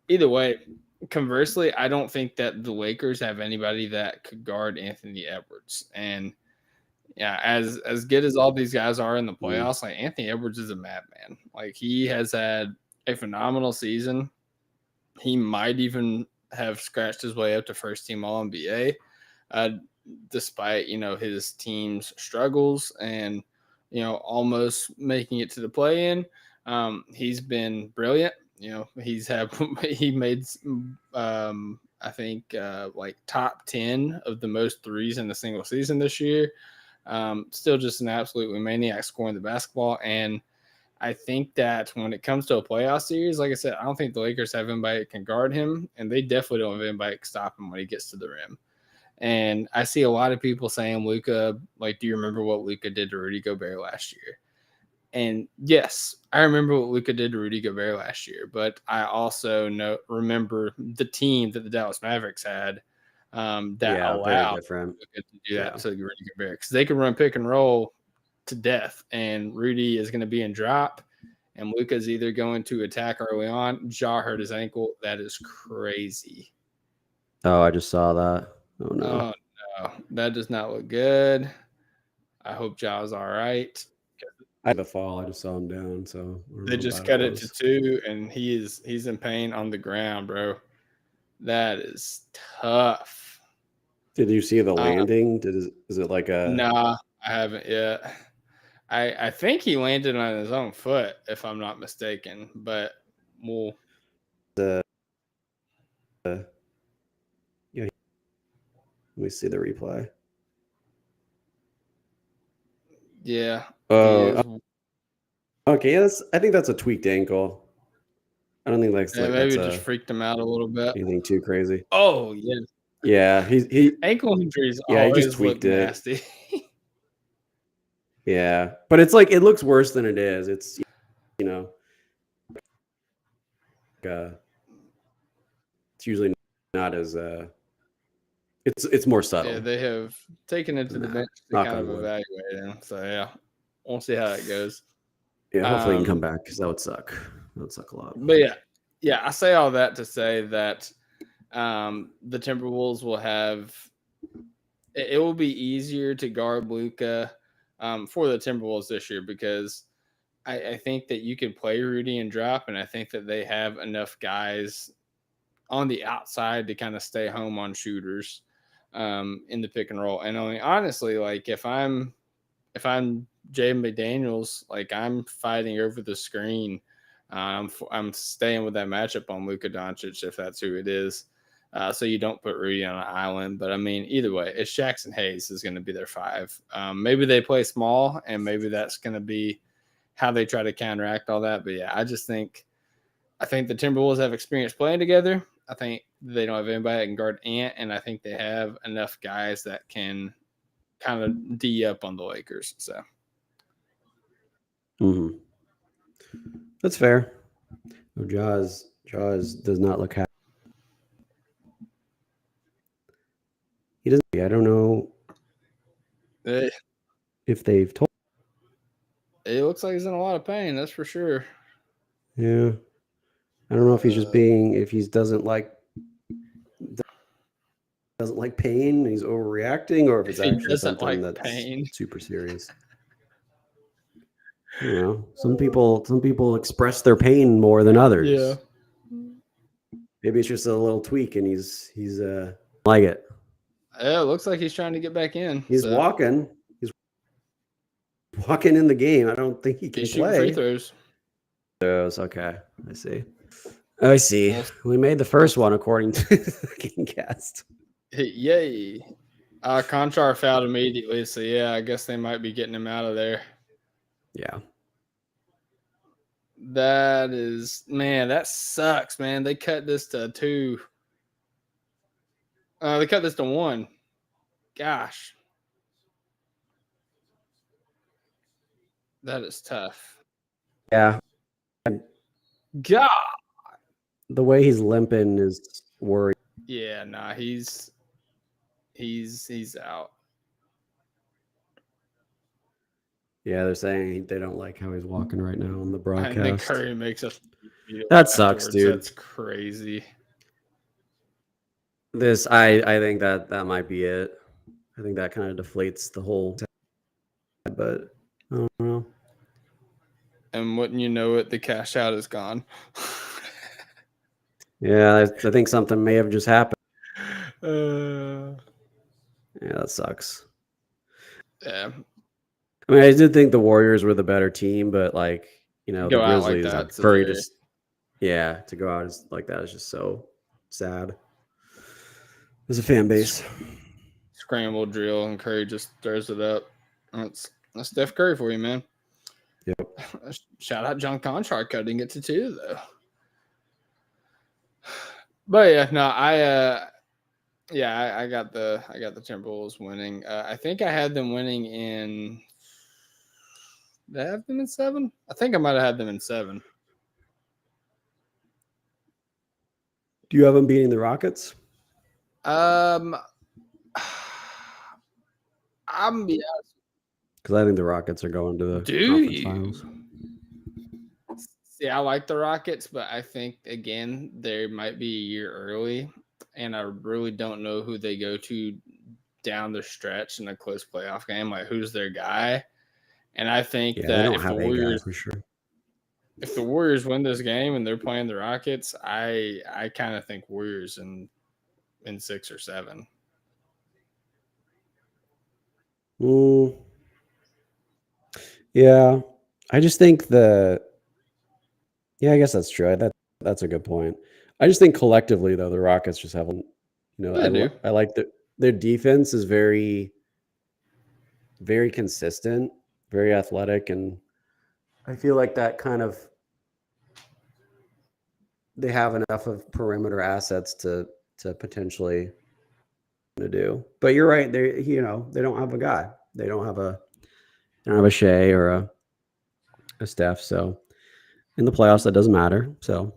either way, conversely, I don't think that the Lakers have anybody that could guard Anthony Edwards. And yeah, as good as all these guys are in the playoffs, like Anthony Edwards is a madman. Like he has had a phenomenal season. He might even have scratched his way up to first team All NBA, despite his team's struggles and almost making it to the play-in. He's been brilliant. He made I think like top 10 of the most threes in a single season this year. Still just an absolute maniac scoring the basketball. And I think that when it comes to a playoff series, like I said, I don't think the Lakers have anybody that can guard him, and they definitely don't have anybody that can stop him when he gets to the rim. And I see a lot of people saying Luka, like, do you remember what Luka did to Rudy Gobert last year? And yes, I remember what Luka did to Rudy Gobert last year, but I also remember the team that the Dallas Mavericks had that allowed Luka to do that to Rudy Gobert, because they could run pick and roll to death, and Rudy is going to be in drop, and Luka's either going to attack early on. Ja hurt his ankle. That is crazy. Oh, I just saw that. Oh no, that does not look good. I hope Ja's all right. I had a fall. I just saw him down, so they just cut it to 2, and he's in pain on the ground, bro. That is tough. Did you see the landing? Is it like a? Nah, I haven't yet. I think he landed on his own foot, if I'm not mistaken. But we'll. Yeah. Let me see the replay. Yeah. Okay. Yes, I think that's a tweaked ankle. I don't think maybe it just freaked him out a little bit. Anything too crazy? Oh yeah. Yeah, he ankle injuries. Yeah, he just tweaked it. Nasty. Yeah, but it's like it looks worse than it is. It's it's usually not as it's more subtle. Yeah, they have taken it to the bench to kind of evaluate him. So yeah, we'll see how it goes. Yeah, hopefully he can come back, because that would suck. That would suck a lot. But yeah, I say all that to say that the Timberwolves will have it will be easier to guard Luka for the Timberwolves this year, because I think that you can play Rudy and drop, and I think that they have enough guys on the outside to kind of stay home on shooters in the pick and roll. And honestly, like if I'm Jaden McDaniels, like I'm fighting over the screen I'm staying with that matchup on Luka Doncic if that's who it is. So you don't put Rudy on an island. But, I mean, either way, it's Jackson Hayes is going to be their 5. Maybe they play small, and maybe that's going to be how they try to counteract all that. But, yeah, I think the Timberwolves have experience playing together. I think they don't have anybody that can guard Ant, and I think they have enough guys that can kind of D up on the Lakers. So, That's fair. Jaws does not look happy. He doesn't. I don't know if they've told. It looks like he's in a lot of pain. That's for sure. Yeah, I don't know if he's just if he doesn't like pain, he's overreacting, or if it's actually something that's super serious. You know, some people express their pain more than others. Yeah. Maybe it's just a little tweak, and he's like it. Yeah, it looks like he's trying to get back in. He's walking. He's walking in the game. I don't think he can play. Free throws. Okay, I see. We made the first one according to the Gamecast. Yay! Conchar fouled immediately, so yeah, I guess they might be getting him out of there. Yeah. That sucks, man. They cut this to 2. They cut this to 1. Gosh. That is tough. Yeah. God. The way he's limping is worrying. Yeah, nah, he's out. Yeah, they're saying they don't like how he's walking right now on the broadcast. I think Curry makes us. That sucks, dude. That's crazy. I think that might be it. I think that kind of deflates the whole. But I don't know. And wouldn't you know it, the cash out is gone. Yeah, I think something may have just happened. Yeah, that sucks. Yeah. I mean, I did think the Warriors were the better team, but the Grizzlies, like Curry to go out like that is just so sad. As a fan base. Scramble drill and Curry just throws it up. That's Steph Curry for you, man. Yep. Shout out John Conchar cutting it to 2 though. But yeah, no, I got the Timberwolves winning. I think I had them winning in. Did I have them in 7? I think I might have had them in 7. Do you have them beating the Rockets? I'm gonna be honest. Because I think the Rockets are going to the conference finals. See, I like the Rockets, but I think again they might be a year early, and I really don't know who they go to down the stretch in a close playoff game. Like, who's their guy? And I think that if the Warriors win this game and they're playing the Rockets, I kind of think Warriors in 6 or 7. Yeah, I just think I guess that's true. That's a good point. I just think collectively though, the Rockets just haven't. I like their defense is very, very consistent, very athletic, and I feel like that kind of they have enough of perimeter assets to potentially do. But you're right. They don't have a guy. They don't have a Shea or a Steph. So in the playoffs, that doesn't matter. So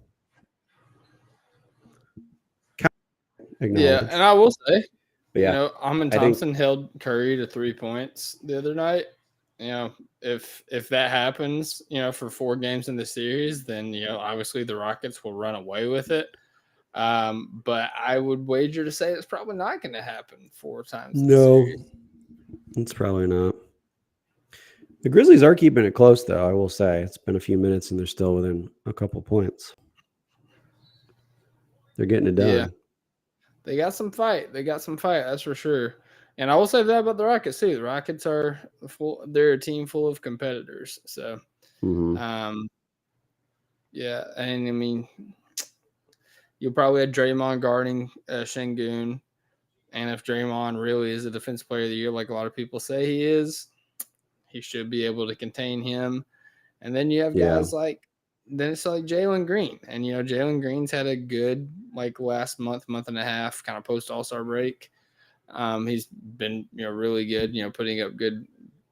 yeah, and I will say, Amin Thompson held Curry to 3 points the other night. If that happens, for 4 games in the series, then obviously the Rockets will run away with it. But I would wager to say it's probably not going to happen 4 times. No, it's probably not. The Grizzlies are keeping it close, though. I will say it's been a few minutes and they're still within a couple points. They're getting it done. Yeah. They got some fight. That's for sure. And I will say that about the Rockets too. The Rockets are they're a team full of competitors. So, Yeah, and I mean, you'll probably have Draymond guarding Şengün, and if Draymond really is a defensive player of the year, like a lot of people say he is, he should be able to contain him. And then you have guys like Jalen Green, and Jalen Green's had a good last month and a half kind of post All-Star break. He's been really good, putting up good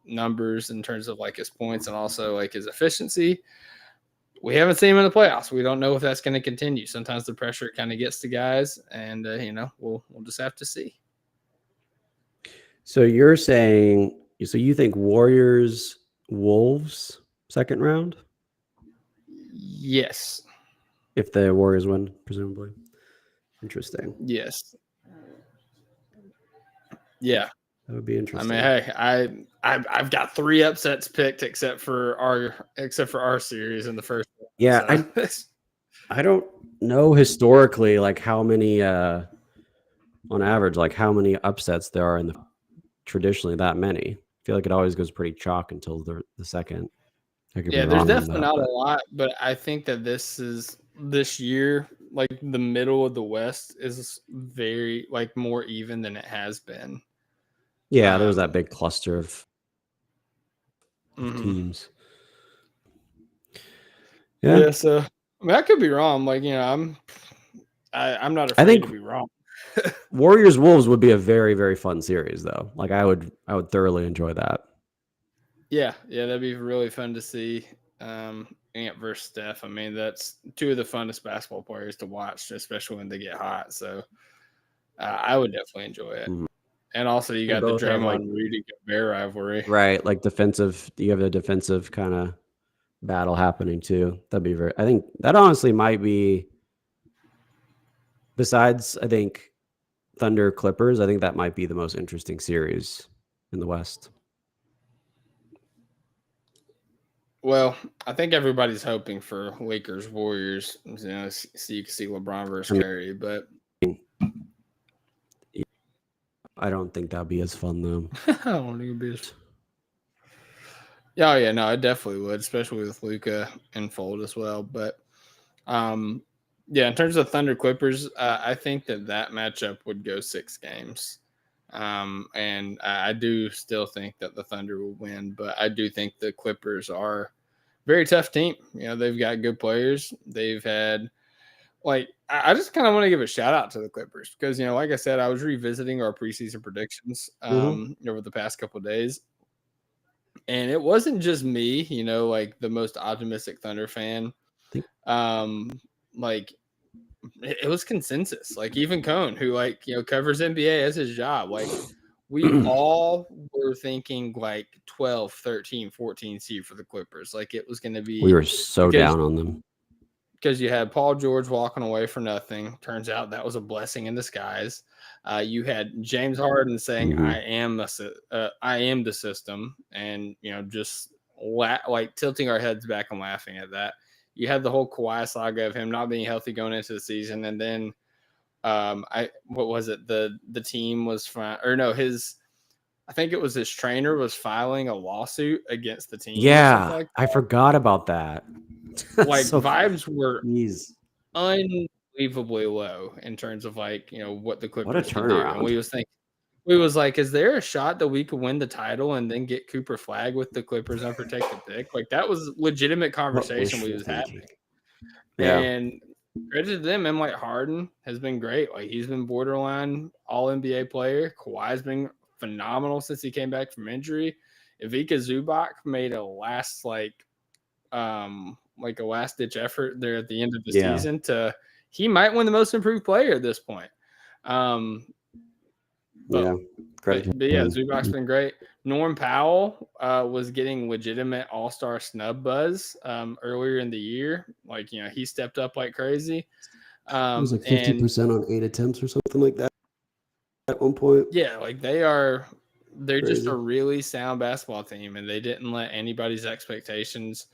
numbers in terms of his points and also his efficiency. We haven't seen him in the playoffs. We don't know if that's going to continue. Sometimes the pressure kind of gets to guys, and we'll just have to see. So you're saying, you think Warriors Wolves second round? Yes. If the Warriors win, presumably. Interesting. Yes. Yeah. That would be interesting. I mean, hey, I've got 3 upsets picked except for our series in the first one. Yeah, so. I don't know historically how many on average how many upsets there are in the traditionally that many. I feel like it always goes pretty chalk until the second. Yeah, there's definitely not a lot, but I think that this year, the middle of the West is very more even than it has been. Yeah, there was that big cluster of teams. Yeah, so I mean, I could be wrong. I'm not afraid to be wrong. Warriors Wolves would be a very, very fun series, though. I would thoroughly enjoy that. Yeah, that'd be really fun to see. Ant versus Steph. I mean, that's 2 of the funnest basketball players to watch, especially when they get hot. So I would definitely enjoy it. Mm-hmm. And also, you got the Draymond Rudy Gobert rivalry, right? Defensive. You have the defensive kind of battle happening too. That'd be I think that honestly might be. Besides, I think Thunder Clippers. I think that might be the most interesting series in the West. Well, I think everybody's hoping for Lakers Warriors. So you can see LeBron versus Curry, but I don't think that'd be as fun though. I don't think it'd be as. Yeah, no, I definitely would, especially with Luka in fold as well. But yeah, in terms of Thunder Clippers, I think that matchup would go 6 games. And I do still think that the Thunder will win, but I do think the Clippers are a very tough team. They've got good players. They've had I just kind of want to give a shout out to the Clippers because, like I said, I was revisiting our preseason predictions over the past couple of days. And it wasn't just me, the most optimistic Thunder fan. It was consensus. Even Cone, who covers NBA as his job. We all were thinking 12, 13, 14 seed for the Clippers. It was going to be. We were so down on them. Because you had Paul George walking away for nothing. Turns out that was a blessing in disguise. You had James Harden saying, I am the system. And, just tilting our heads back and laughing at that. You had the whole Kawhi saga of him not being healthy going into the season. And then what was it? The team was fine. Or no, I think it was his trainer was filing a lawsuit against the team. Yeah, I forgot about that. Vibes were unbelievably low in terms of what the Clippers what a turnaround. And we was is there a shot that we could win the title and then get Cooper Flag with the Clippers unprotected pick? That was legitimate conversation we was having. Yeah. And credit to them, and Harden has been great. He's been borderline all NBA player. Kawhi's been phenomenal since he came back from injury. Ivica Zubac made a last a last ditch effort there at the end of the season he might win the most improved player at this point. Zubac's been great. Norm Powell was getting legitimate all-star snub buzz earlier in the year. He stepped up like crazy. It was 50% on 8 attempts or something like that at one point. Yeah, they're crazy. Just a really sound basketball team, and they didn't let anybody's expectations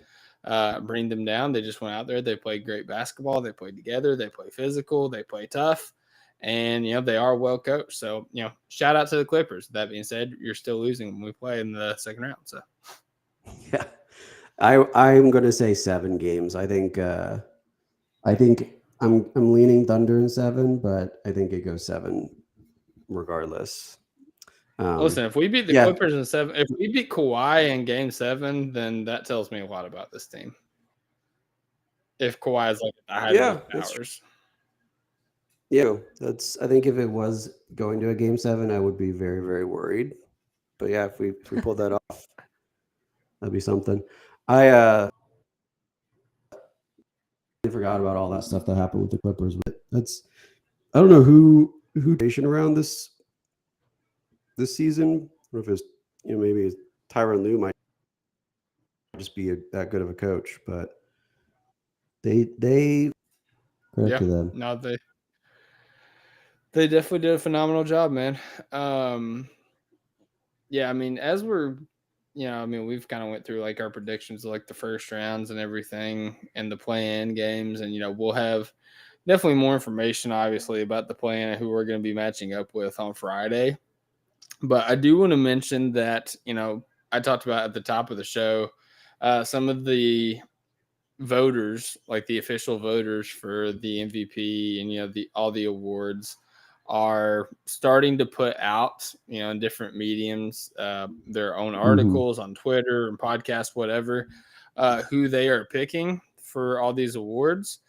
bring them down. They just went out there. They played great basketball. They played together. They play physical. They play tough. And, they are well coached. So, shout out to the Clippers. That being said, you're still losing when we play in the second round. So, yeah. I'm going to say 7 games. I think I'm leaning Thunder in 7, but I think it goes 7 regardless. Listen, if we beat the Clippers in 7, if we beat Kawhi in Game 7, then that tells me a lot about this team. If Kawhi is like the height of his powers. Yeah, I think if it was going to a Game 7, I would be very, very worried. But yeah, if we pulled that off, that'd be something. I forgot about all that stuff that happened with the Clippers, but I don't know who around this season, or if it's maybe Tyronn Lue might just be that good of a coach, but they credit to them. No, they definitely did a phenomenal job, man. Yeah, I mean, as we're we've kind of went through like our predictions of like the first rounds and everything and the play-in games, and we'll have definitely more information obviously about the play-in and who we're going to be matching up with on Friday. But I do want to mention that, I talked about at the top of the show, some of the voters, like the official voters for the MVP and, all the awards are starting to put out, in different mediums, their own articles on Twitter and podcasts, whatever, who they are picking for all these awards.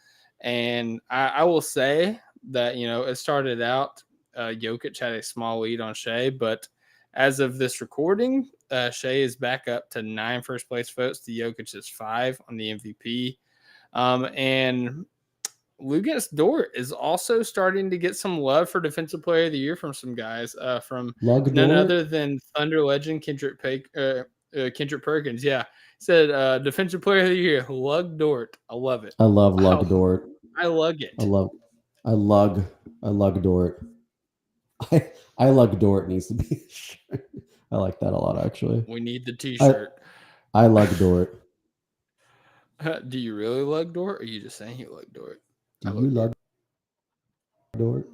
And I will say that, it started out, Jokic had a small lead on Shea, but as of this recording, Shea is back up to 9 first place votes to Jokic's 5 on the MVP. And Luguentz Dort is also starting to get some love for Defensive Player of the Year from some guys, from none other than Thunder legend Kendrick Perkins. Yeah, said Defensive Player of the Year, Lug Dort. I love it. I love Lug Dort. I lug it. I lug Dort. I lug Dort needs to be. I like that a lot, actually. We need the T-shirt. I lug Dort. Do you really lug Dort, or are you just saying you lug Dort? Do you lug Dort?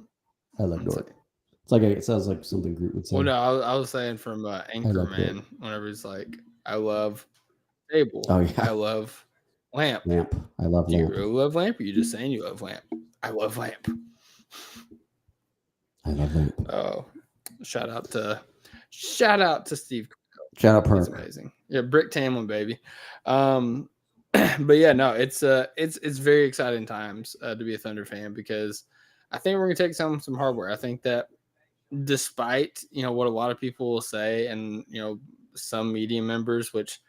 I love Dort. It's like it sounds like something Groot would say. Well, no, I was saying from Anchorman, whenever he's like, I love Table. Oh, yeah. I love Lamp. I love Lamp. Do you really love Lamp, or are you just saying you love Lamp? I love Lamp. I love Lamp. Oh, shout out to Steve. Shout out Perk. He's amazing. Yeah, Brick Tamlin, baby. But yeah, no, it's very exciting times to be a Thunder fan, because I think we're gonna take some hardware. I think that despite what a lot of people will say, and some media members, which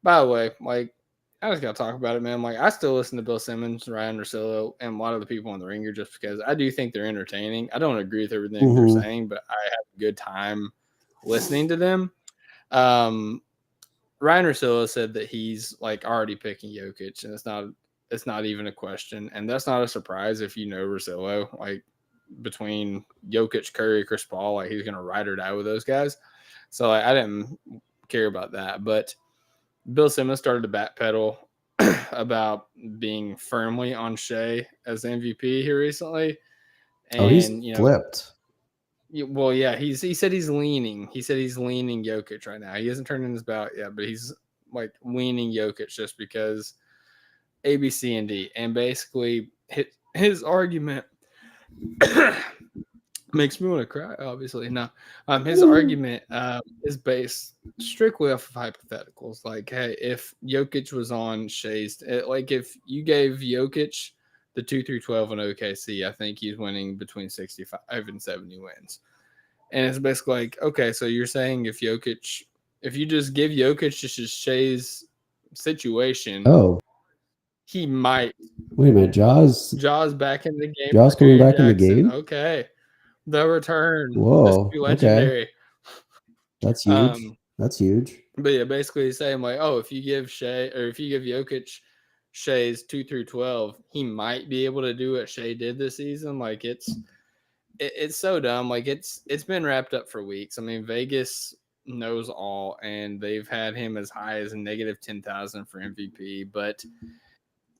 by the way, like, I just gotta talk about it, man. Like, I still listen to Bill Simmons, Ryan Russillo, and a lot of the people on the Ringer, just because I do think they're entertaining. I don't agree with everything they're saying, but I have a good time listening to them. Ryan Russillo said that he's like already picking Jokic, and it's not even a question. And that's not a surprise if you know Russillo. Like, between Jokic, Curry, Chris Paul, like, he's gonna ride or die with those guys. So I didn't care about that. But Bill Simmons started to backpedal about being firmly on Shea as MVP here recently. And he's flipped. Well, yeah, he said he's leaning. He said he's leaning Jokic right now. He hasn't turned in his ballot yet, but he's like leaning Jokic just because A, B, C, and D. And basically his argument makes me want to cry, obviously. No. His argument is based strictly off of hypotheticals. Like, hey, if Jokic was on Shea's, like, if you gave Jokic the 2-12 in OKC, I think he's winning between 65 and 70 wins. And it's basically like, okay, so you're saying if you just give Jokic just Shea's situation, he might. Wait a minute, Jaws back in the game. Jaws coming back in the game? Okay. The return. Whoa. Legendary. Okay. That's huge. That's huge. But yeah, basically he's saying like, oh, if you give Jokic Shea's 2-12, he might be able to do what Shea did this season. Like, it's so dumb. Like, it's been wrapped up for weeks. I mean, Vegas knows all, and they've had him as high as negative 10,000 for MVP, but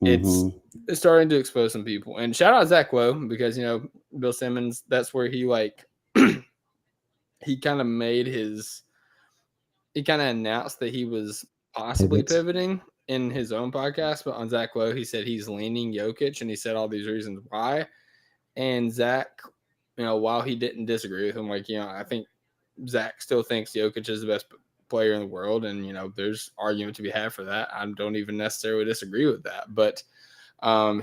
it's starting to expose some people. And shout out Zach Lowe, because Bill Simmons, that's where he like he kind of announced that he was possibly pivoting in his own podcast, but on Zach Lowe, he said he's leaning Jokic, and he said all these reasons why. And Zach, while he didn't disagree with him, I think Zach still thinks Jokic is the best player in the world, and there's argument to be had for that. I don't even necessarily disagree with that, but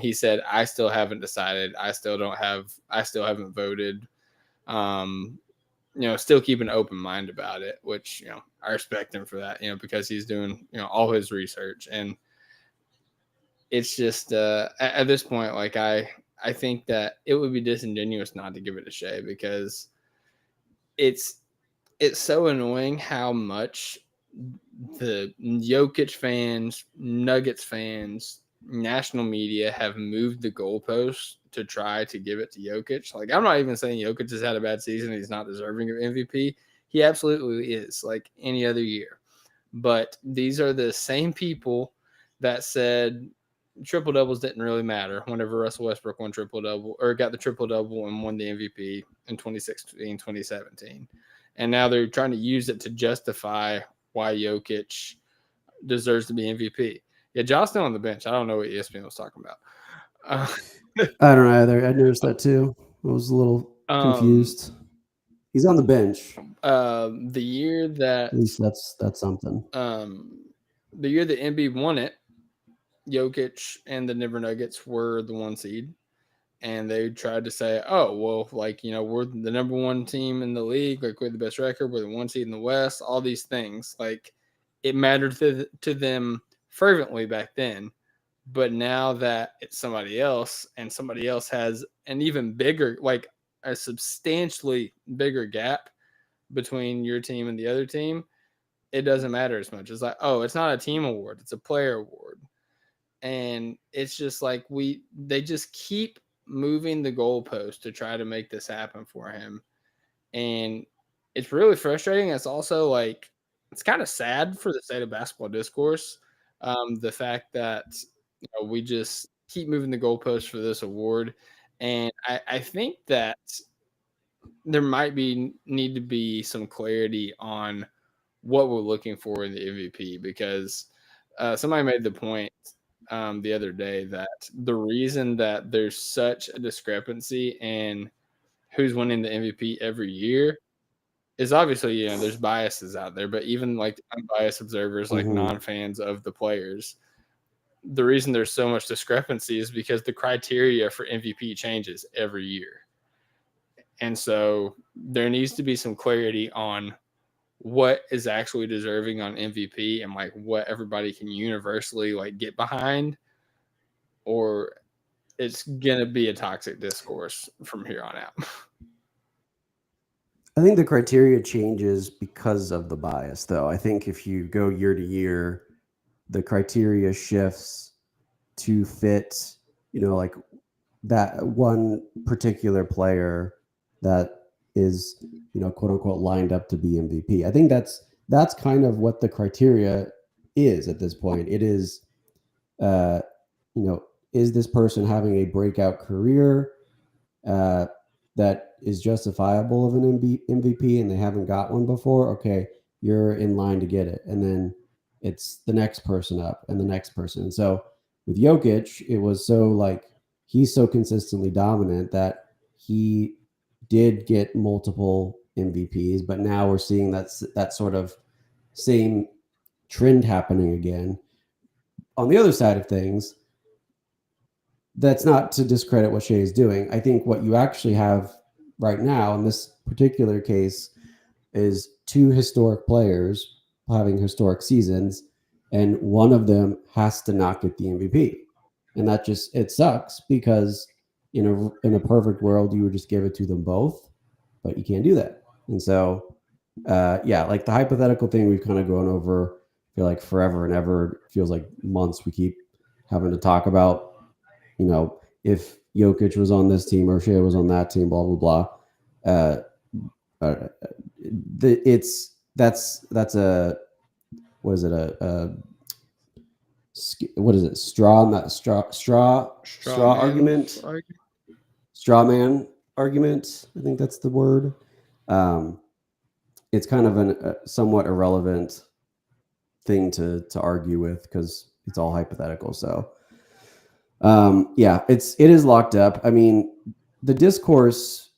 he said I still haven't decided. I still haven't voted. Still keep an open mind about it, which I respect him for that. Because he's doing all his research, and it's just at this point, I think that it would be disingenuous not to give it to Shea, because it's so annoying how much the Jokic fans, Nuggets fans, national media have moved the goalposts to try to give it to Jokic. I'm not even saying Jokic has had a bad season. He's not deserving of MVP. He absolutely is, like any other year. But these are the same people that said triple doubles didn't really matter whenever Russell Westbrook won triple-double, or got the triple-double and won the MVP in 2016, 2017. And now they're trying to use it to justify why Jokic deserves to be MVP. Yeah, Josh still on the bench. I don't know what ESPN was talking about. I don't know either. I noticed that too. I was a little confused. He's on the bench. The year that, at least that's something. The year that Embiid won it, Jokic and the Denver Nuggets were the 1 seed, and they tried to say, "Oh, well, we're the number 1 team in the league. We're the best record. We're the 1 seed in the West. All these things, it mattered to them fervently back then." But now that it's somebody else, and somebody else has an even bigger, a substantially bigger gap between your team and the other team, it doesn't matter as much. It's it's not a team award, it's a player award. And it's just they just keep moving the goalpost to try to make this happen for him. And it's really frustrating. It's also it's kind of sad for the state of basketball discourse. The fact that we just keep moving the goalposts for this award. And I think that there might need to be some clarity on what we're looking for in the MVP, because somebody made the point the other day that the reason that there's such a discrepancy in who's winning the MVP every year is obviously, there's biases out there, but even unbiased observers, non-fans of the players, the reason there's so much discrepancy is because the criteria for MVP changes every year. And so there needs to be some clarity on what is actually deserving on MVP and what everybody can universally get behind, or it's going to be a toxic discourse from here on out. I think the criteria changes because of the bias, though. I think if you go year to year, the criteria shifts to fit, that one particular player that is, quote unquote, lined up to be MVP. I think that's kind of what the criteria is at this point. It is, is this person having a breakout career that is justifiable of an MVP, and they haven't got one before? Okay, you're in line to get it. And then it's the next person up and the next person. And so with Jokic, it was so he's so consistently dominant that he did get multiple MVPs, but now we're seeing that sort of same trend happening again. On the other side of things, that's not to discredit what Shea is doing. I think what you actually have right now in this particular case is 2 historic players having historic seasons, and one of them has to not get the MVP. And that it sucks, because in a perfect world, you would just give it to them both, but you can't do that. And so, the hypothetical thing we've kind of gone over, I feel like forever and ever. It feels like months we keep having to talk about, if Jokic was on this team or Shea was on that team, blah, blah, blah. That's a, what is it? What is it? Straw argument. Straw man argument. I think that's the word. It's kind of a somewhat irrelevant thing to argue with because it's all hypothetical. So it is locked up. I mean, the discourse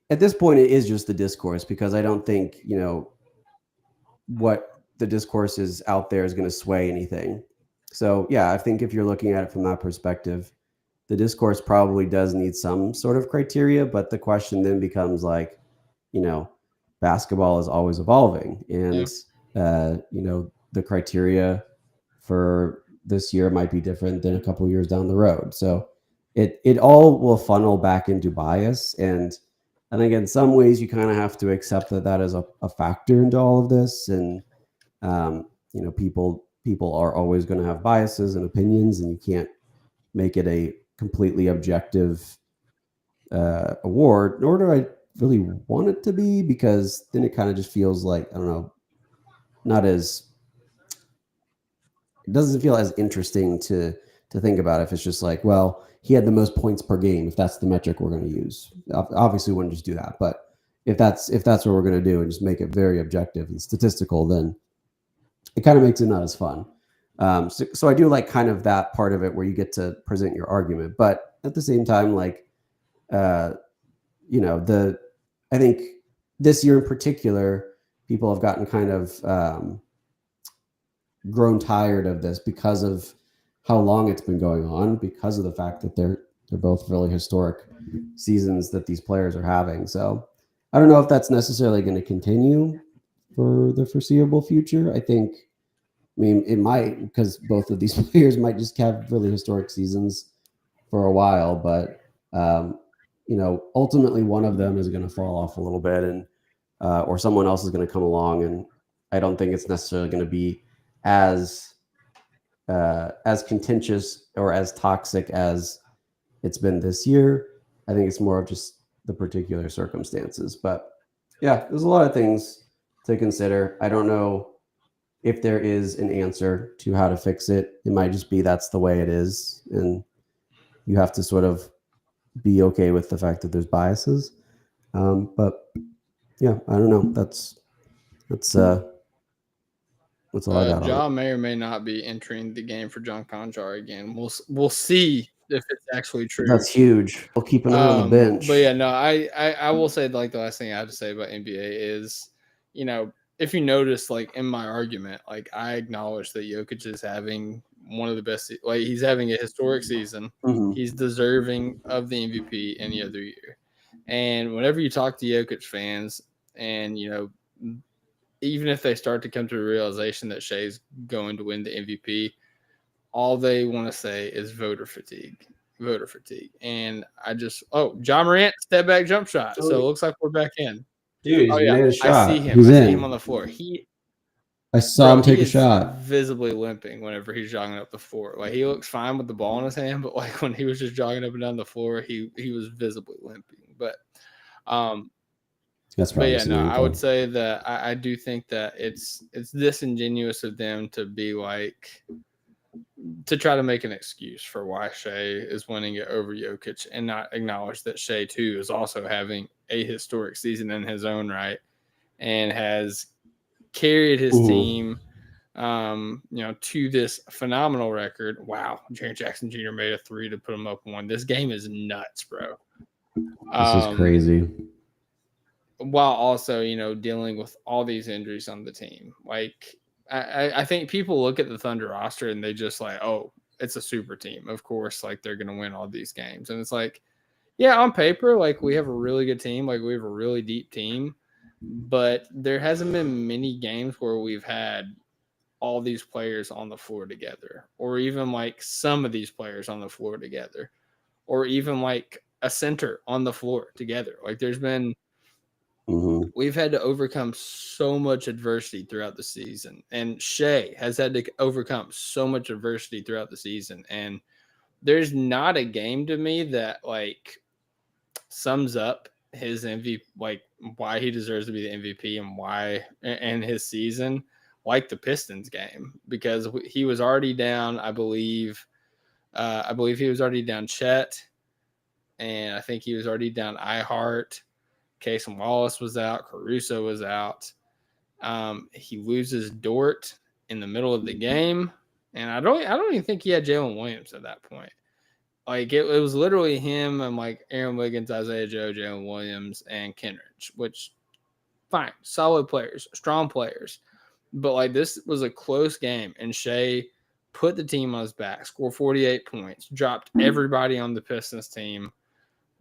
at this point, it is just the discourse, because I don't think, what the discourse is out there is going to sway anything. So yeah, I think if you're looking at it from that perspective, the discourse probably does need some sort of criteria, but the question then becomes like, basketball is always evolving, and the criteria for this year might be different than a couple of years down the road. So it all will funnel back into bias, and I think in some ways you kind of have to accept that is a factor into all of this. And people are always going to have biases and opinions, and you can't make it a completely objective award, nor do I really want it to be, because then it kind of just feels like, I don't know, it doesn't feel as interesting to think about if it's just like, well, he had the most points per game, if that's the metric we're going to use. Obviously we wouldn't just do that, but if that's what we're going to do and just make it very objective and statistical, then it kind of makes it not as fun. So I do like kind of that part of it where you get to present your argument, but at the same time, like, I think this year in particular, people have gotten kind of grown tired of this because of how long it's been going on, because of the fact that they're both really historic seasons that these players are having. So I don't know if that's necessarily going to continue for the foreseeable future. I mean, it might, because both of these players might just have really historic seasons for a while, but ultimately one of them is going to fall off a little bit, and or someone else is going to come along, and I don't think it's necessarily going to be as contentious or as toxic as it's been this year. I think it's more of just the particular circumstances. But yeah, there's a lot of things to consider. I don't know if there is an answer to how to fix it. It might just be that's the way it is, and you have to sort of be okay with the fact that there's biases. But yeah, I don't know. That's all I got. Ja may or may not be entering the game for John Konchar again. We'll see if it's actually true. That's huge. We'll keep an eye on the bench. But yeah, no, I will say, like, the last thing I have to say about NBA is, if you notice, like, in my argument, like, I acknowledge that Jokic is having one of the best, like, he's having a historic season. Mm-hmm. He's deserving of the MVP any other year. And whenever you talk to Jokic fans, and, even if they start to come to the realization that Shai's going to win the MVP, all they want to say is voter fatigue. And Ja Morant, step back jump shot. So it looks like we're back in. Dude, he made a shot. I see him. He's I in. see him on the floor. I saw him take a shot. Visibly limping whenever he's jogging up the floor. Like, he looks fine with the ball in his hand, but like when he was just jogging up and down the floor, he was visibly limping. But that's probably. But yeah, no, I would say that I do think that it's disingenuous of them to be like, to try to make an excuse for why Shai is winning it over Jokic and not acknowledge that Shai too is also having a historic season in his own right and has carried his team to this phenomenal record. Wow, Jaren Jackson Jr. made a 3 to put him up 1. This game is nuts, bro. This is crazy. While also, dealing with all these injuries on the team. Like, I think people look at the Thunder roster and they just like, oh, it's a super team. Of course, like, they're going to win all these games. And it's like, yeah, on paper, like, we have a really good team. Like, we have a really deep team. But there hasn't been many games where we've had all these players on the floor together, or even like some of these players on the floor together, or even like a center on the floor together. Like, there's been, we've had to overcome so much adversity throughout the season, and Shai has had to overcome so much adversity throughout the season. And there's not a game to me that like sums up his MVP, like why he deserves to be the MVP and why, and his season, like the Pistons game, because he was already down. I believe he was already down Chet, and I think he was already down iHeart. Casey Wallace was out. Caruso was out. He loses Dort in the middle of the game. And I don't even think he had Jalen Williams at that point. Like it was literally him and like Aaron Wiggins, Isaiah Joe, Jalen Williams, and Kenrich, which fine, solid players, strong players. But like this was a close game, and Shea put the team on his back, scored 48 points, dropped everybody on the Pistons team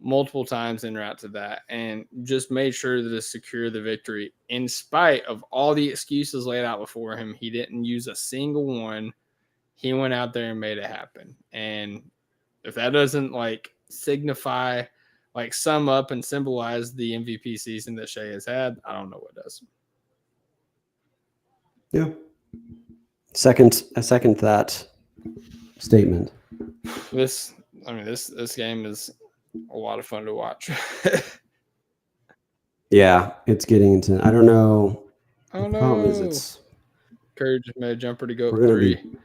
multiple times en route to that, and just made sure to secure the victory in spite of all the excuses laid out before him. He didn't use a single one. He went out there and made it happen. And if that doesn't like signify, like sum up and symbolize the MVP season that Shea has had, I don't know what does. Yeah. Second that statement. This game is a lot of fun to watch. Yeah, it's getting into. I don't know. The problem is Curry just made a jumper to go 3.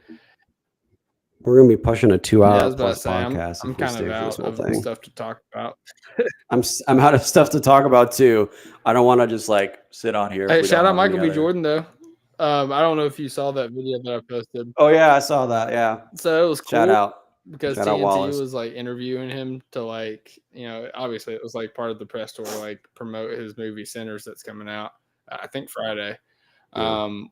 We're gonna be pushing a 2-hour plus podcast. I'm kind of out of stuff to talk about. I'm out of stuff to talk about too. I don't want to just like sit on here. Hey, shout out Michael B. Jordan though. I don't know if you saw that video that I posted. Oh yeah, I saw that. Yeah. So it was cool. Shout out. Because TNT was like interviewing him to like, obviously it was like part of the press tour, like promote his movie Sinners that's coming out, I think Friday,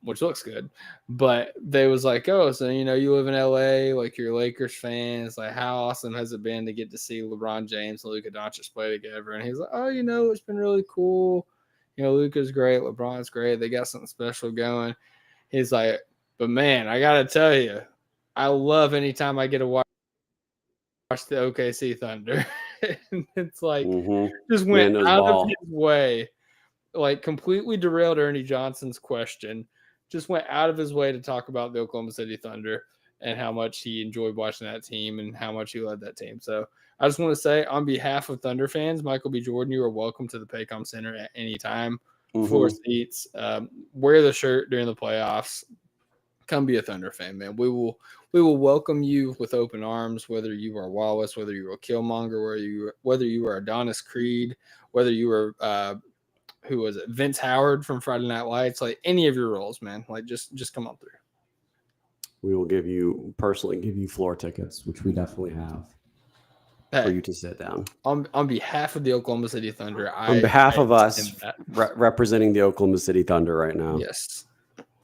which looks good. But they was like, oh, so, you live in LA, like you're Lakers fans. Like how awesome has it been to get to see LeBron James and Luka Doncic play together? And he's like, oh, it's been really cool. Luka's great. LeBron's great. They got something special going. He's like, but man, I got to tell you, I love anytime I get to watch the OKC Thunder. And it's like just went out of his way, like completely derailed Ernie Johnson's question, just went out of his way to talk about the Oklahoma City Thunder and how much he enjoyed watching that team and how much he led that team. So I just want to say on behalf of Thunder fans, Michael B. Jordan, you are welcome to the Paycom Center at any time. Floor seats, wear the shirt during the playoffs. Come be a Thunder fan, man. We will welcome you with open arms, whether you are Wallace, whether you are Killmonger, whether you are Adonis Creed, whether you are who was it, Vince Howard from Friday Night Lights, like any of your roles, man. Like just come on through. We will personally give you floor tickets, which we definitely have for you to sit down. On behalf of the Oklahoma City Thunder, on behalf of us representing the Oklahoma City Thunder right now. Yes.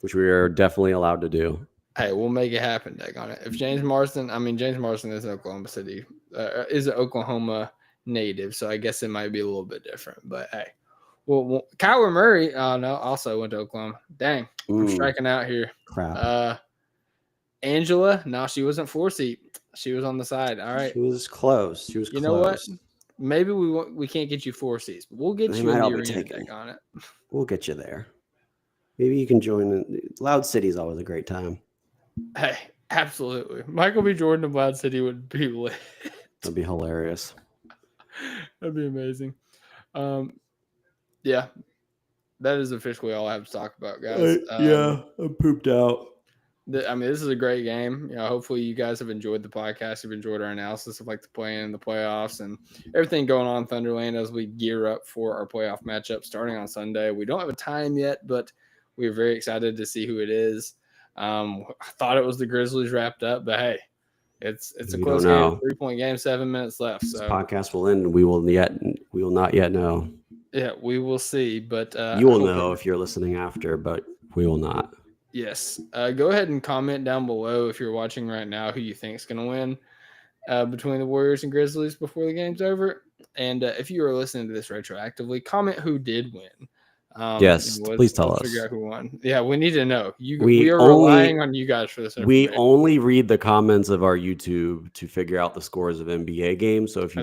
Which we are definitely allowed to do. Hey, we'll make it happen, on it. If James Marsden is Oklahoma City, is an Oklahoma native, so I guess it might be a little bit different. But hey, well Kyler Murray, also went to Oklahoma. Dang, I'm striking out here. Crap. Angela, no, she wasn't floor seat. She was on the side. All right, she was close. You know what? Maybe we can't get you floor seats, but we'll get you in the arena deck on it. We'll get you there. Maybe you can join. Loud City is always a great time. Hey, absolutely. Michael B. Jordan of Loud City would be lit. That'd be hilarious. That'd be amazing. Yeah, that is officially all I have to talk about, guys. I'm pooped out. This is a great game. Hopefully you guys have enjoyed the podcast. You've enjoyed our analysis of like the play-in, the playoffs, and everything going on in Thunderland as we gear up for our playoff matchup starting on Sunday. We don't have a time yet, but we're very excited to see who it is. I thought it was the Grizzlies wrapped up, but hey, it's a close game, 3-point game, 7 minutes left. This podcast will end. We will not yet know. Yeah, we will see, but you will know if you're listening after, but we will not. Yes. Go ahead and comment down below if you're watching right now who you think is going to win between the Warriors and Grizzlies before the game's over. And if you are listening to this retroactively, comment who did win. Yes, please tell us. Figure out who won. Yeah, we need to know. We are relying on you guys for this. We only read the comments of our YouTube to figure out the scores of NBA games. So if you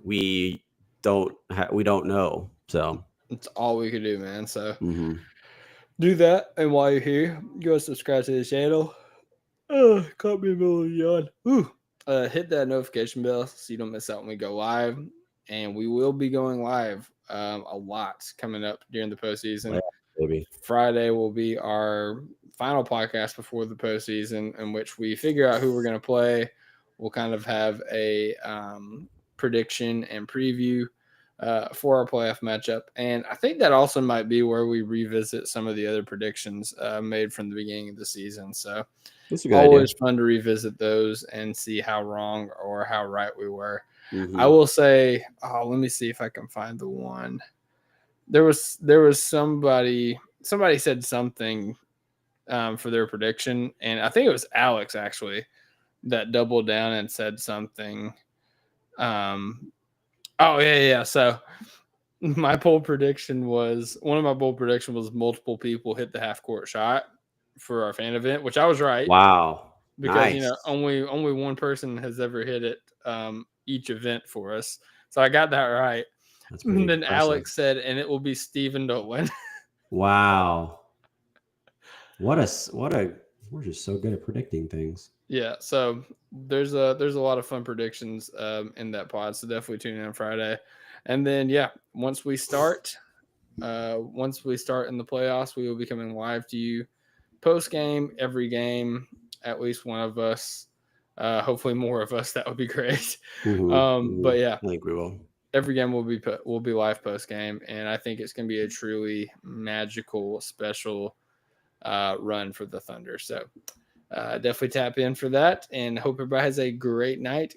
we don't know. So it's all we could do, man. So do that. And while you're here, go subscribe to the channel. Caught me a little yawn. Hit that notification bell so you don't miss out when we go live. And we will be going live a lot coming up during the postseason. Yeah, maybe. Friday will be our final podcast before the postseason, in which we figure out who we're going to play. We'll kind of have a prediction and preview for our playoff matchup. And I think that also might be where we revisit some of the other predictions made from the beginning of the season. So That's a good always idea. fun to revisit those and see how wrong or how right we were. Mm-hmm. I will say, let me see if I can find the one. There was somebody said something for their prediction, and I think it was Alex actually that doubled down and said something. So my bold prediction was multiple people hit the half court shot for our fan event, which I was right. Wow. Because nice. only one person has ever hit it each event for us. So I got that right. And then impressive. Alex said, and it will be Stephen Dolan. Wow. We're just so good at predicting things. Yeah, so there's a lot of fun predictions in that pod. So definitely tune in on Friday. And then once we start in the playoffs, we will be coming live to you post game, every game, at least one of us. Hopefully more of us. That would be great. But yeah, I think we will. Every game will be live post game, and I think it's going to be a truly magical, special run for the Thunder. So definitely tap in for that, and hope everybody has a great night.